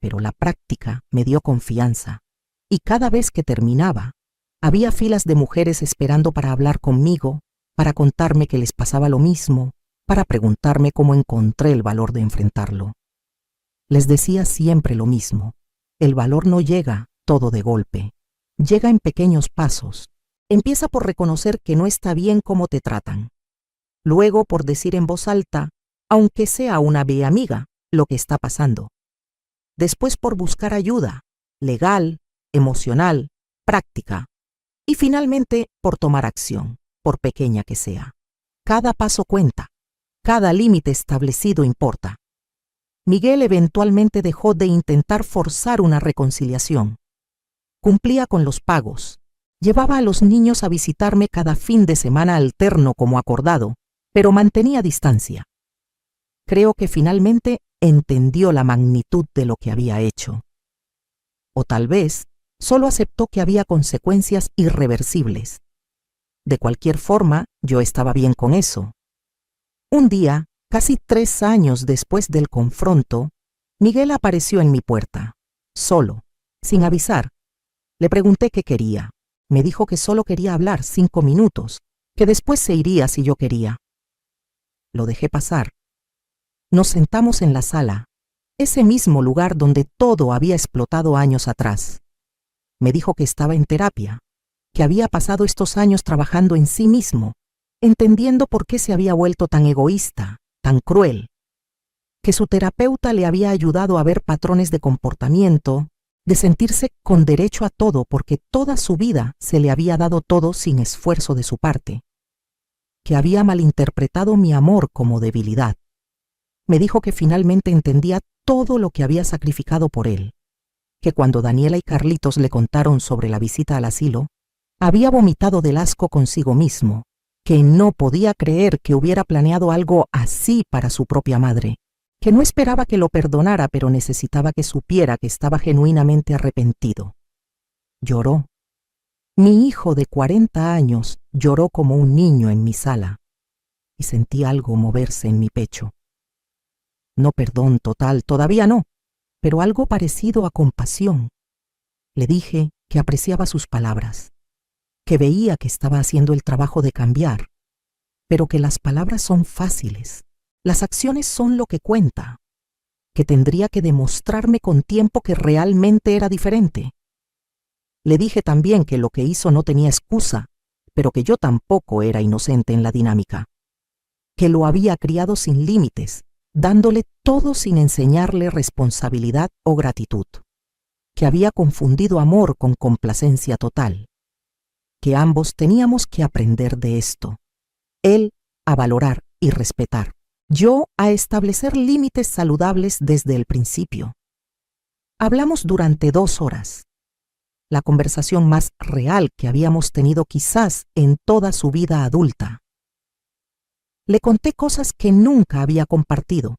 pero la práctica me dio confianza, y cada vez que terminaba, había filas de mujeres esperando para hablar conmigo, para contarme que les pasaba lo mismo, para preguntarme cómo encontré el valor de enfrentarlo. Les decía siempre lo mismo: el valor no llega todo de golpe, llega en pequeños pasos. Empieza por reconocer que no está bien cómo te tratan. Luego por decir en voz alta, aunque sea una bella amiga, lo que está pasando. Después por buscar ayuda, legal, emocional, práctica. Y finalmente por tomar acción, por pequeña que sea. Cada paso cuenta, cada límite establecido importa. Miguel eventualmente dejó de intentar forzar una reconciliación. Cumplía con los pagos. Llevaba a los niños a visitarme cada fin de semana alterno como acordado, pero mantenía distancia. Creo que finalmente entendió la magnitud de lo que había hecho. O tal vez solo aceptó que había consecuencias irreversibles. De cualquier forma, yo estaba bien con eso. Un día, casi 3 años después del confronto, Miguel apareció en mi puerta, solo, sin avisar. Le pregunté qué quería. Me dijo que solo quería hablar 5 minutos, que después se iría si yo quería. Lo dejé pasar. Nos sentamos en la sala, ese mismo lugar donde todo había explotado años atrás. Me dijo que estaba en terapia, que había pasado estos años trabajando en sí mismo, entendiendo por qué se había vuelto tan egoísta, tan cruel, que su terapeuta le había ayudado a ver patrones de comportamiento, de sentirse con derecho a todo porque toda su vida se le había dado todo sin esfuerzo de su parte, que había malinterpretado mi amor como debilidad. Me dijo que finalmente entendía todo lo que había sacrificado por él, que cuando Daniela y Carlitos le contaron sobre la visita al asilo, había vomitado del asco consigo mismo, que no podía creer que hubiera planeado algo así para su propia madre, que no esperaba que lo perdonara, pero necesitaba que supiera que estaba genuinamente arrepentido. Lloró. Mi hijo de 40 años lloró como un niño en mi sala, y sentí algo moverse en mi pecho. No perdón total, todavía no, pero algo parecido a compasión. Le dije que apreciaba sus palabras, que veía que estaba haciendo el trabajo de cambiar, pero que las palabras son fáciles, las acciones son lo que cuenta, que tendría que demostrarme con tiempo que realmente era diferente. Le dije también que lo que hizo no tenía excusa, pero que yo tampoco era inocente en la dinámica, que lo había criado sin límites, dándole todo sin enseñarle responsabilidad o gratitud, que había confundido amor con complacencia total, que ambos teníamos que aprender de esto, él a valorar y respetar, yo a establecer límites saludables desde el principio. Hablamos durante 2 horas, la conversación más real que habíamos tenido quizás en toda su vida adulta. Le conté cosas que nunca había compartido,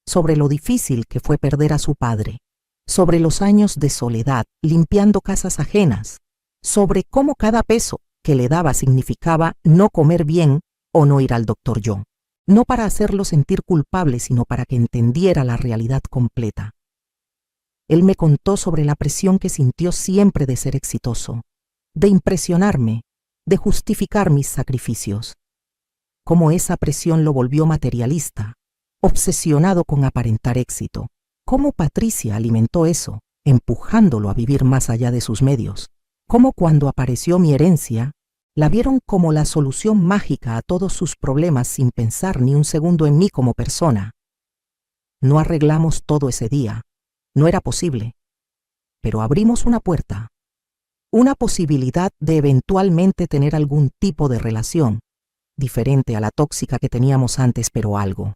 sobre lo difícil que fue perder a su padre, sobre los años de soledad limpiando casas ajenas, sobre cómo cada peso que le daba significaba no comer bien o no ir al doctor yo, no para hacerlo sentir culpable, sino para que entendiera la realidad completa. Él me contó sobre la presión que sintió siempre de ser exitoso, de impresionarme, de justificar mis sacrificios, cómo esa presión lo volvió materialista, obsesionado con aparentar éxito, cómo Patricia alimentó eso, empujándolo a vivir más allá de sus medios, cómo cuando apareció mi herencia, la vieron como la solución mágica a todos sus problemas sin pensar ni un segundo en mí como persona. No arreglamos todo ese día, no era posible, pero abrimos una puerta, una posibilidad de eventualmente tener algún tipo de relación, diferente a la tóxica que teníamos antes, pero algo.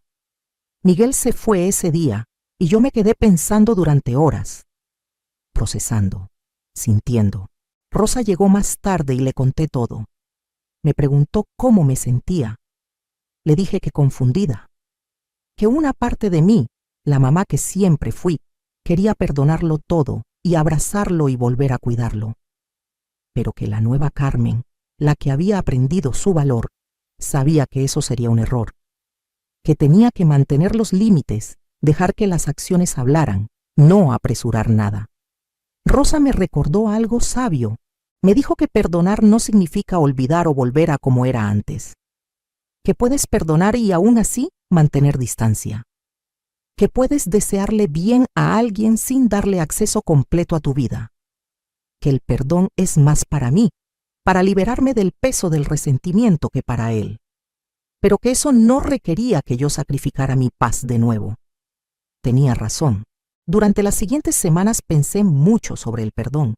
Miguel se fue ese día y yo me quedé pensando durante horas, procesando, sintiendo. Rosa llegó más tarde y le conté todo. Me preguntó cómo me sentía. Le dije que confundida, que una parte de mí, la mamá que siempre fui, quería perdonarlo todo y abrazarlo y volver a cuidarlo, pero que la nueva Carmen, la que había aprendido su valor, sabía que eso sería un error, que tenía que mantener los límites, dejar que las acciones hablaran, no apresurar nada. Rosa me recordó algo sabio. Me dijo que perdonar no significa olvidar o volver a como era antes, que puedes perdonar y aún así mantener distancia, que puedes desearle bien a alguien sin darle acceso completo a tu vida, que el perdón es más para mí, para liberarme del peso del resentimiento que para él, pero que eso no requería que yo sacrificara mi paz de nuevo. Tenía razón. Durante las siguientes semanas pensé mucho sobre el perdón.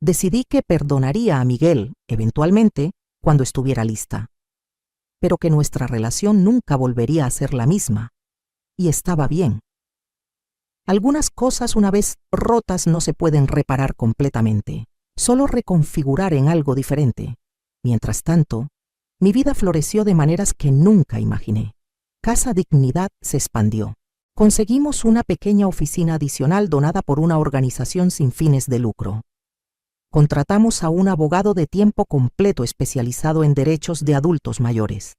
Decidí que perdonaría a Miguel, eventualmente, cuando estuviera lista, pero que nuestra relación nunca volvería a ser la misma, y estaba bien. Algunas cosas una vez rotas no se pueden reparar completamente, solo reconfigurar en algo diferente. Mientras tanto, mi vida floreció de maneras que nunca imaginé. Casa Dignidad se expandió. Conseguimos una pequeña oficina adicional donada por una organización sin fines de lucro. Contratamos a un abogado de tiempo completo especializado en derechos de adultos mayores.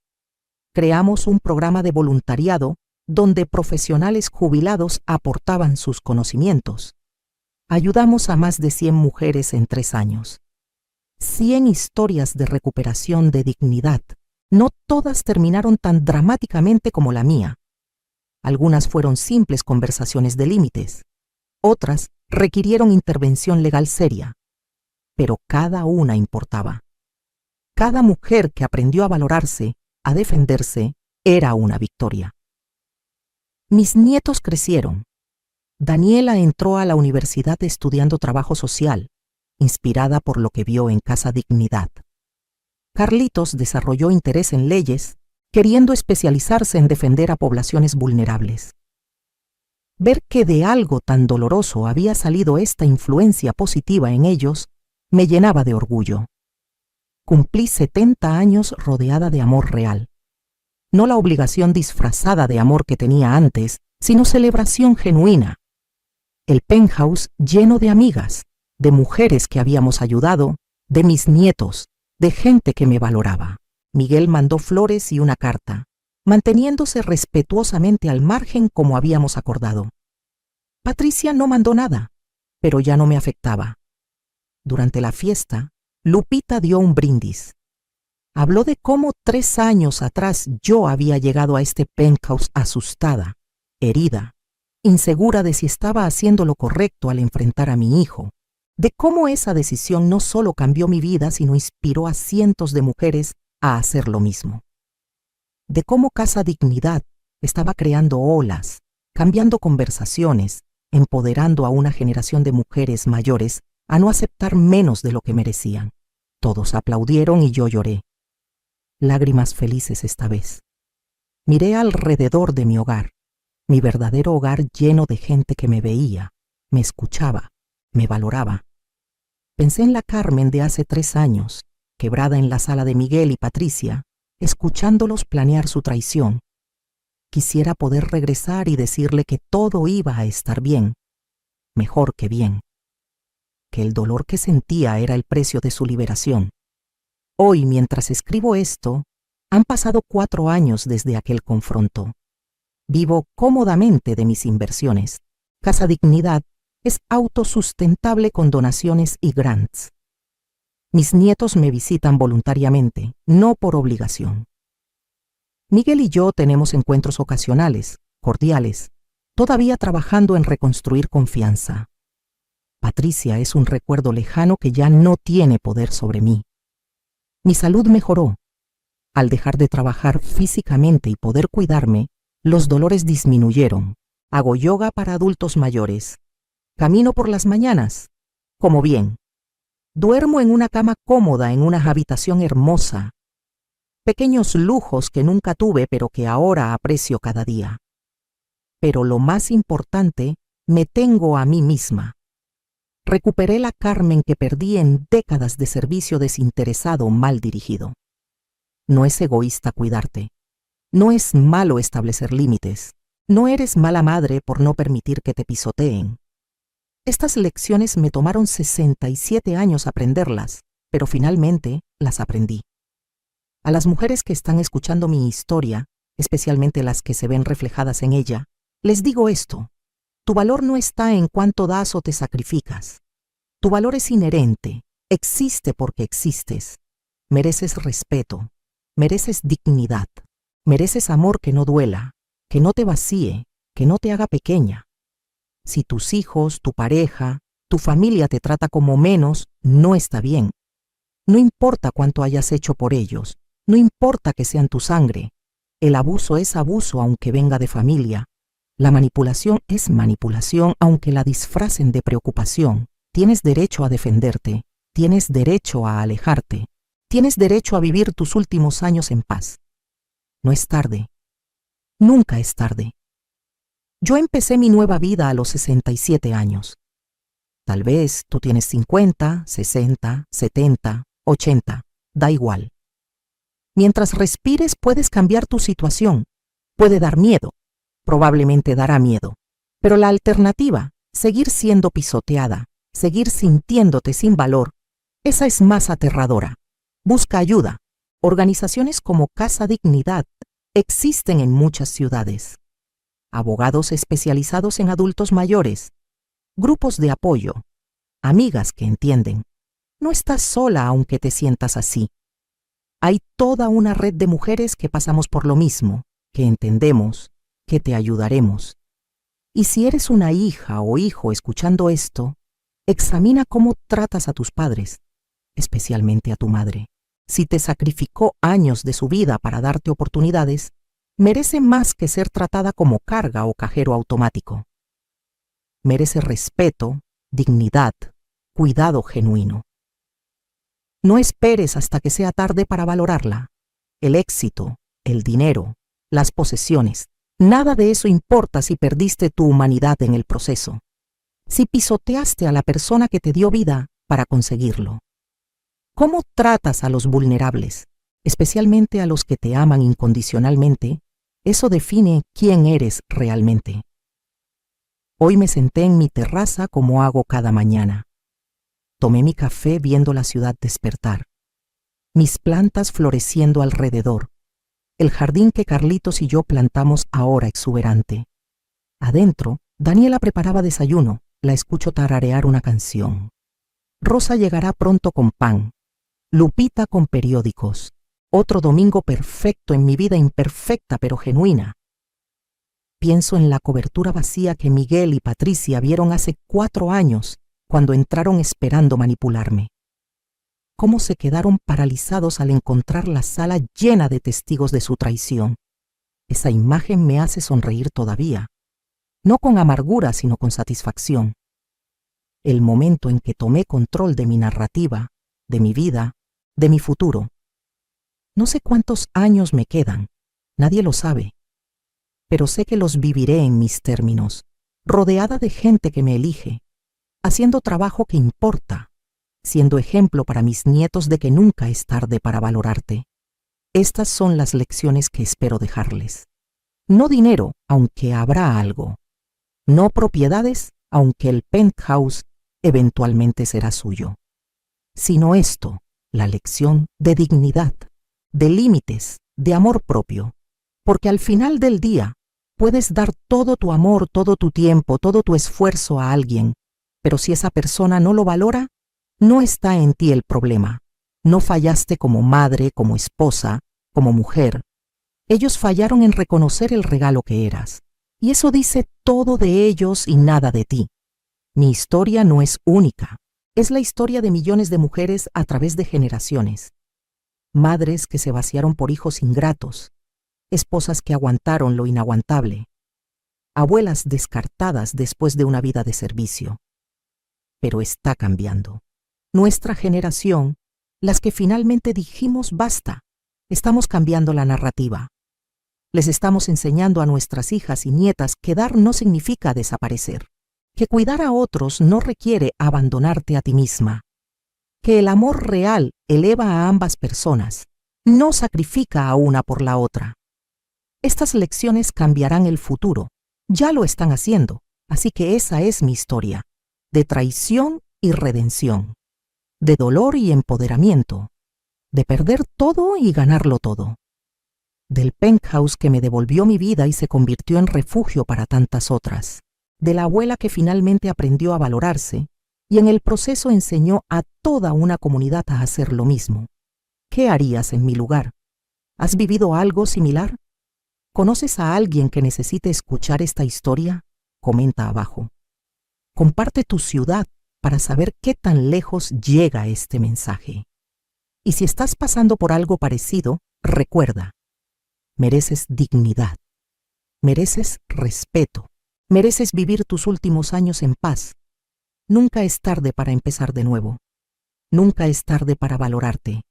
Creamos un programa de voluntariado donde profesionales jubilados aportaban sus conocimientos. Ayudamos a más de 100 mujeres en 3 años. 100 historias de recuperación de dignidad. No todas terminaron tan dramáticamente como la mía. Algunas fueron simples conversaciones de límites. Otras requirieron intervención legal seria. pero cada una importaba. Cada mujer que aprendió a valorarse, a defenderse, era una victoria. Mis nietos crecieron. Daniela entró a la universidad estudiando trabajo social, inspirada por lo que vio en Casa Dignidad. Carlitos desarrolló interés en leyes, queriendo especializarse en defender a poblaciones vulnerables. Ver que de algo tan doloroso había salido esta influencia positiva en ellos me llenaba de orgullo. Cumplí 70 años rodeada de amor real. No la obligación disfrazada de amor que tenía antes, sino celebración genuina. El penthouse lleno de amigas, de mujeres que habíamos ayudado, de mis nietos, de gente que me valoraba. Miguel mandó flores y una carta, manteniéndose respetuosamente al margen como habíamos acordado. Patricia no mandó nada, pero ya no me afectaba. Durante la fiesta, Lupita dio un brindis. Habló de cómo 3 años atrás yo había llegado a este penthouse asustada, herida, insegura de si estaba haciendo lo correcto al enfrentar a mi hijo, de cómo esa decisión no solo cambió mi vida, sino inspiró a cientos de mujeres a hacer lo mismo. De cómo Casa Dignidad estaba creando olas, cambiando conversaciones, empoderando a una generación de mujeres mayores a no aceptar menos de lo que merecían. Todos aplaudieron y yo lloré. Lágrimas felices esta vez. Miré alrededor de mi hogar, mi verdadero hogar lleno de gente que me veía, me escuchaba, me valoraba. Pensé en la Carmen de hace 3 años, quebrada en la sala de Miguel y Patricia, escuchándolos planear su traición. Quisiera poder regresar y decirle que todo iba a estar bien, mejor que bien, que el dolor que sentía era el precio de su liberación. Hoy, mientras escribo esto, han pasado 4 años desde aquel confronto. Vivo cómodamente de mis inversiones. Casa Dignidad es autosustentable con donaciones y grants. Mis nietos me visitan voluntariamente, no por obligación. Miguel y yo tenemos encuentros ocasionales, cordiales, todavía trabajando en reconstruir confianza. Patricia es un recuerdo lejano que ya no tiene poder sobre mí. Mi salud mejoró. Al dejar de trabajar físicamente y poder cuidarme, los dolores disminuyeron. Hago yoga para adultos mayores. Camino por las mañanas. Como bien. Duermo en una cama cómoda en una habitación hermosa. Pequeños lujos que nunca tuve pero que ahora aprecio cada día. Pero lo más importante, me tengo a mí misma. Recuperé la Carmen que perdí en décadas de servicio desinteresado mal dirigido. No es egoísta cuidarte. No es malo establecer límites. No eres mala madre por no permitir que te pisoteen. Estas lecciones me tomaron 67 años aprenderlas, pero finalmente las aprendí. A las mujeres que están escuchando mi historia, especialmente las que se ven reflejadas en ella, les digo esto. Tu valor no está en cuánto das o te sacrificas. Tu valor es inherente, existe porque existes. Mereces respeto, mereces dignidad, mereces amor que no duela, que no te vacíe, que no te haga pequeña. Si tus hijos, tu pareja, tu familia te trata como menos, no está bien. No importa cuánto hayas hecho por ellos, no importa que sean tu sangre. El abuso es abuso aunque venga de familia. La manipulación es manipulación aunque la disfracen de preocupación. Tienes derecho a defenderte, tienes derecho a alejarte, tienes derecho a vivir tus últimos años en paz. No es tarde. Nunca es tarde. Yo empecé mi nueva vida a los 67 años. Tal vez tú tienes 50, 60, 70, 80, da igual. Mientras respires puedes cambiar tu situación. Puede dar miedo, probablemente dará miedo. Pero la alternativa, seguir siendo pisoteada, seguir sintiéndote sin valor, esa es más aterradora. Busca ayuda. Organizaciones como Casa Dignidad existen en muchas ciudades. Abogados especializados en adultos mayores, grupos de apoyo, amigas que entienden. No estás sola aunque te sientas así. Hay toda una red de mujeres que pasamos por lo mismo, que entendemos, que te ayudaremos. Y si eres una hija o hijo escuchando esto, examina cómo tratas a tus padres. especialmente a tu madre. Si te sacrificó años de su vida para darte oportunidades, merece más que ser tratada como carga o cajero automático. Merece respeto, dignidad, cuidado genuino. No esperes hasta que sea tarde para valorarla. El éxito, el dinero, las posesiones, nada de eso importa si perdiste tu humanidad en el proceso, si pisoteaste a la persona que te dio vida para conseguirlo. ¿Cómo tratas a los vulnerables, especialmente a los que te aman incondicionalmente? Eso define quién eres realmente. Hoy me senté en mi terraza como hago cada mañana. Tomé mi café viendo la ciudad despertar, mis plantas floreciendo alrededor, el jardín que Carlitos y yo plantamos ahora exuberante. Adentro, Daniela preparaba desayuno, la escucho tararear una canción. Rosa llegará pronto con pan, Lupita con periódicos. Otro domingo perfecto en mi vida imperfecta pero genuina. Pienso en la cobertura vacía que Miguel y Patricia vieron hace 4 años cuando entraron esperando manipularme. Cómo se quedaron paralizados al encontrar la sala llena de testigos de su traición. Esa imagen me hace sonreír todavía, no con amargura sino con satisfacción. El momento en que tomé control de mi narrativa, de mi vida, de mi futuro. No sé cuántos años me quedan, nadie lo sabe, pero sé que los viviré en mis términos, rodeada de gente que me elige, haciendo trabajo que importa, siendo ejemplo para mis nietos de que nunca es tarde para valorarte. Estas son las lecciones que espero dejarles. No dinero, aunque habrá algo. No propiedades, aunque el penthouse eventualmente será suyo. Sino esto, la lección de dignidad, de límites, de amor propio. Porque al final del día, puedes dar todo tu amor, todo tu tiempo, todo tu esfuerzo a alguien, pero si esa persona no lo valora, no está en ti el problema. No fallaste como madre, como esposa, como mujer. Ellos fallaron en reconocer el regalo que eras. Y eso dice todo de ellos y nada de ti. Mi historia no es única. Es la historia de millones de mujeres a través de generaciones. Madres que se vaciaron por hijos ingratos. Esposas que aguantaron lo inaguantable. Abuelas descartadas después de una vida de servicio. Pero está cambiando. Nuestra generación, las que finalmente dijimos basta, estamos cambiando la narrativa. Les estamos enseñando a nuestras hijas y nietas que dar no significa desaparecer, que cuidar a otros no requiere abandonarte a ti misma, que el amor real eleva a ambas personas, no sacrifica a una por la otra. Estas lecciones cambiarán el futuro, ya lo están haciendo, así que esa es mi historia, de traición y redención, de dolor y empoderamiento, de perder todo y ganarlo todo. Del penthouse que me devolvió mi vida y se convirtió en refugio para tantas otras, de la abuela que finalmente aprendió a valorarse y en el proceso enseñó a toda una comunidad a hacer lo mismo. ¿Qué harías en mi lugar? ¿Has vivido algo similar? ¿Conoces a alguien que necesite escuchar esta historia? Comenta abajo. Comparte tu ciudad para saber qué tan lejos llega este mensaje. Y si estás pasando por algo parecido, recuerda. Mereces dignidad, mereces respeto, mereces vivir tus últimos años en paz. Nunca es tarde para empezar de nuevo. Nunca es tarde para valorarte.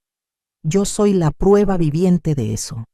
Yo soy la prueba viviente de eso.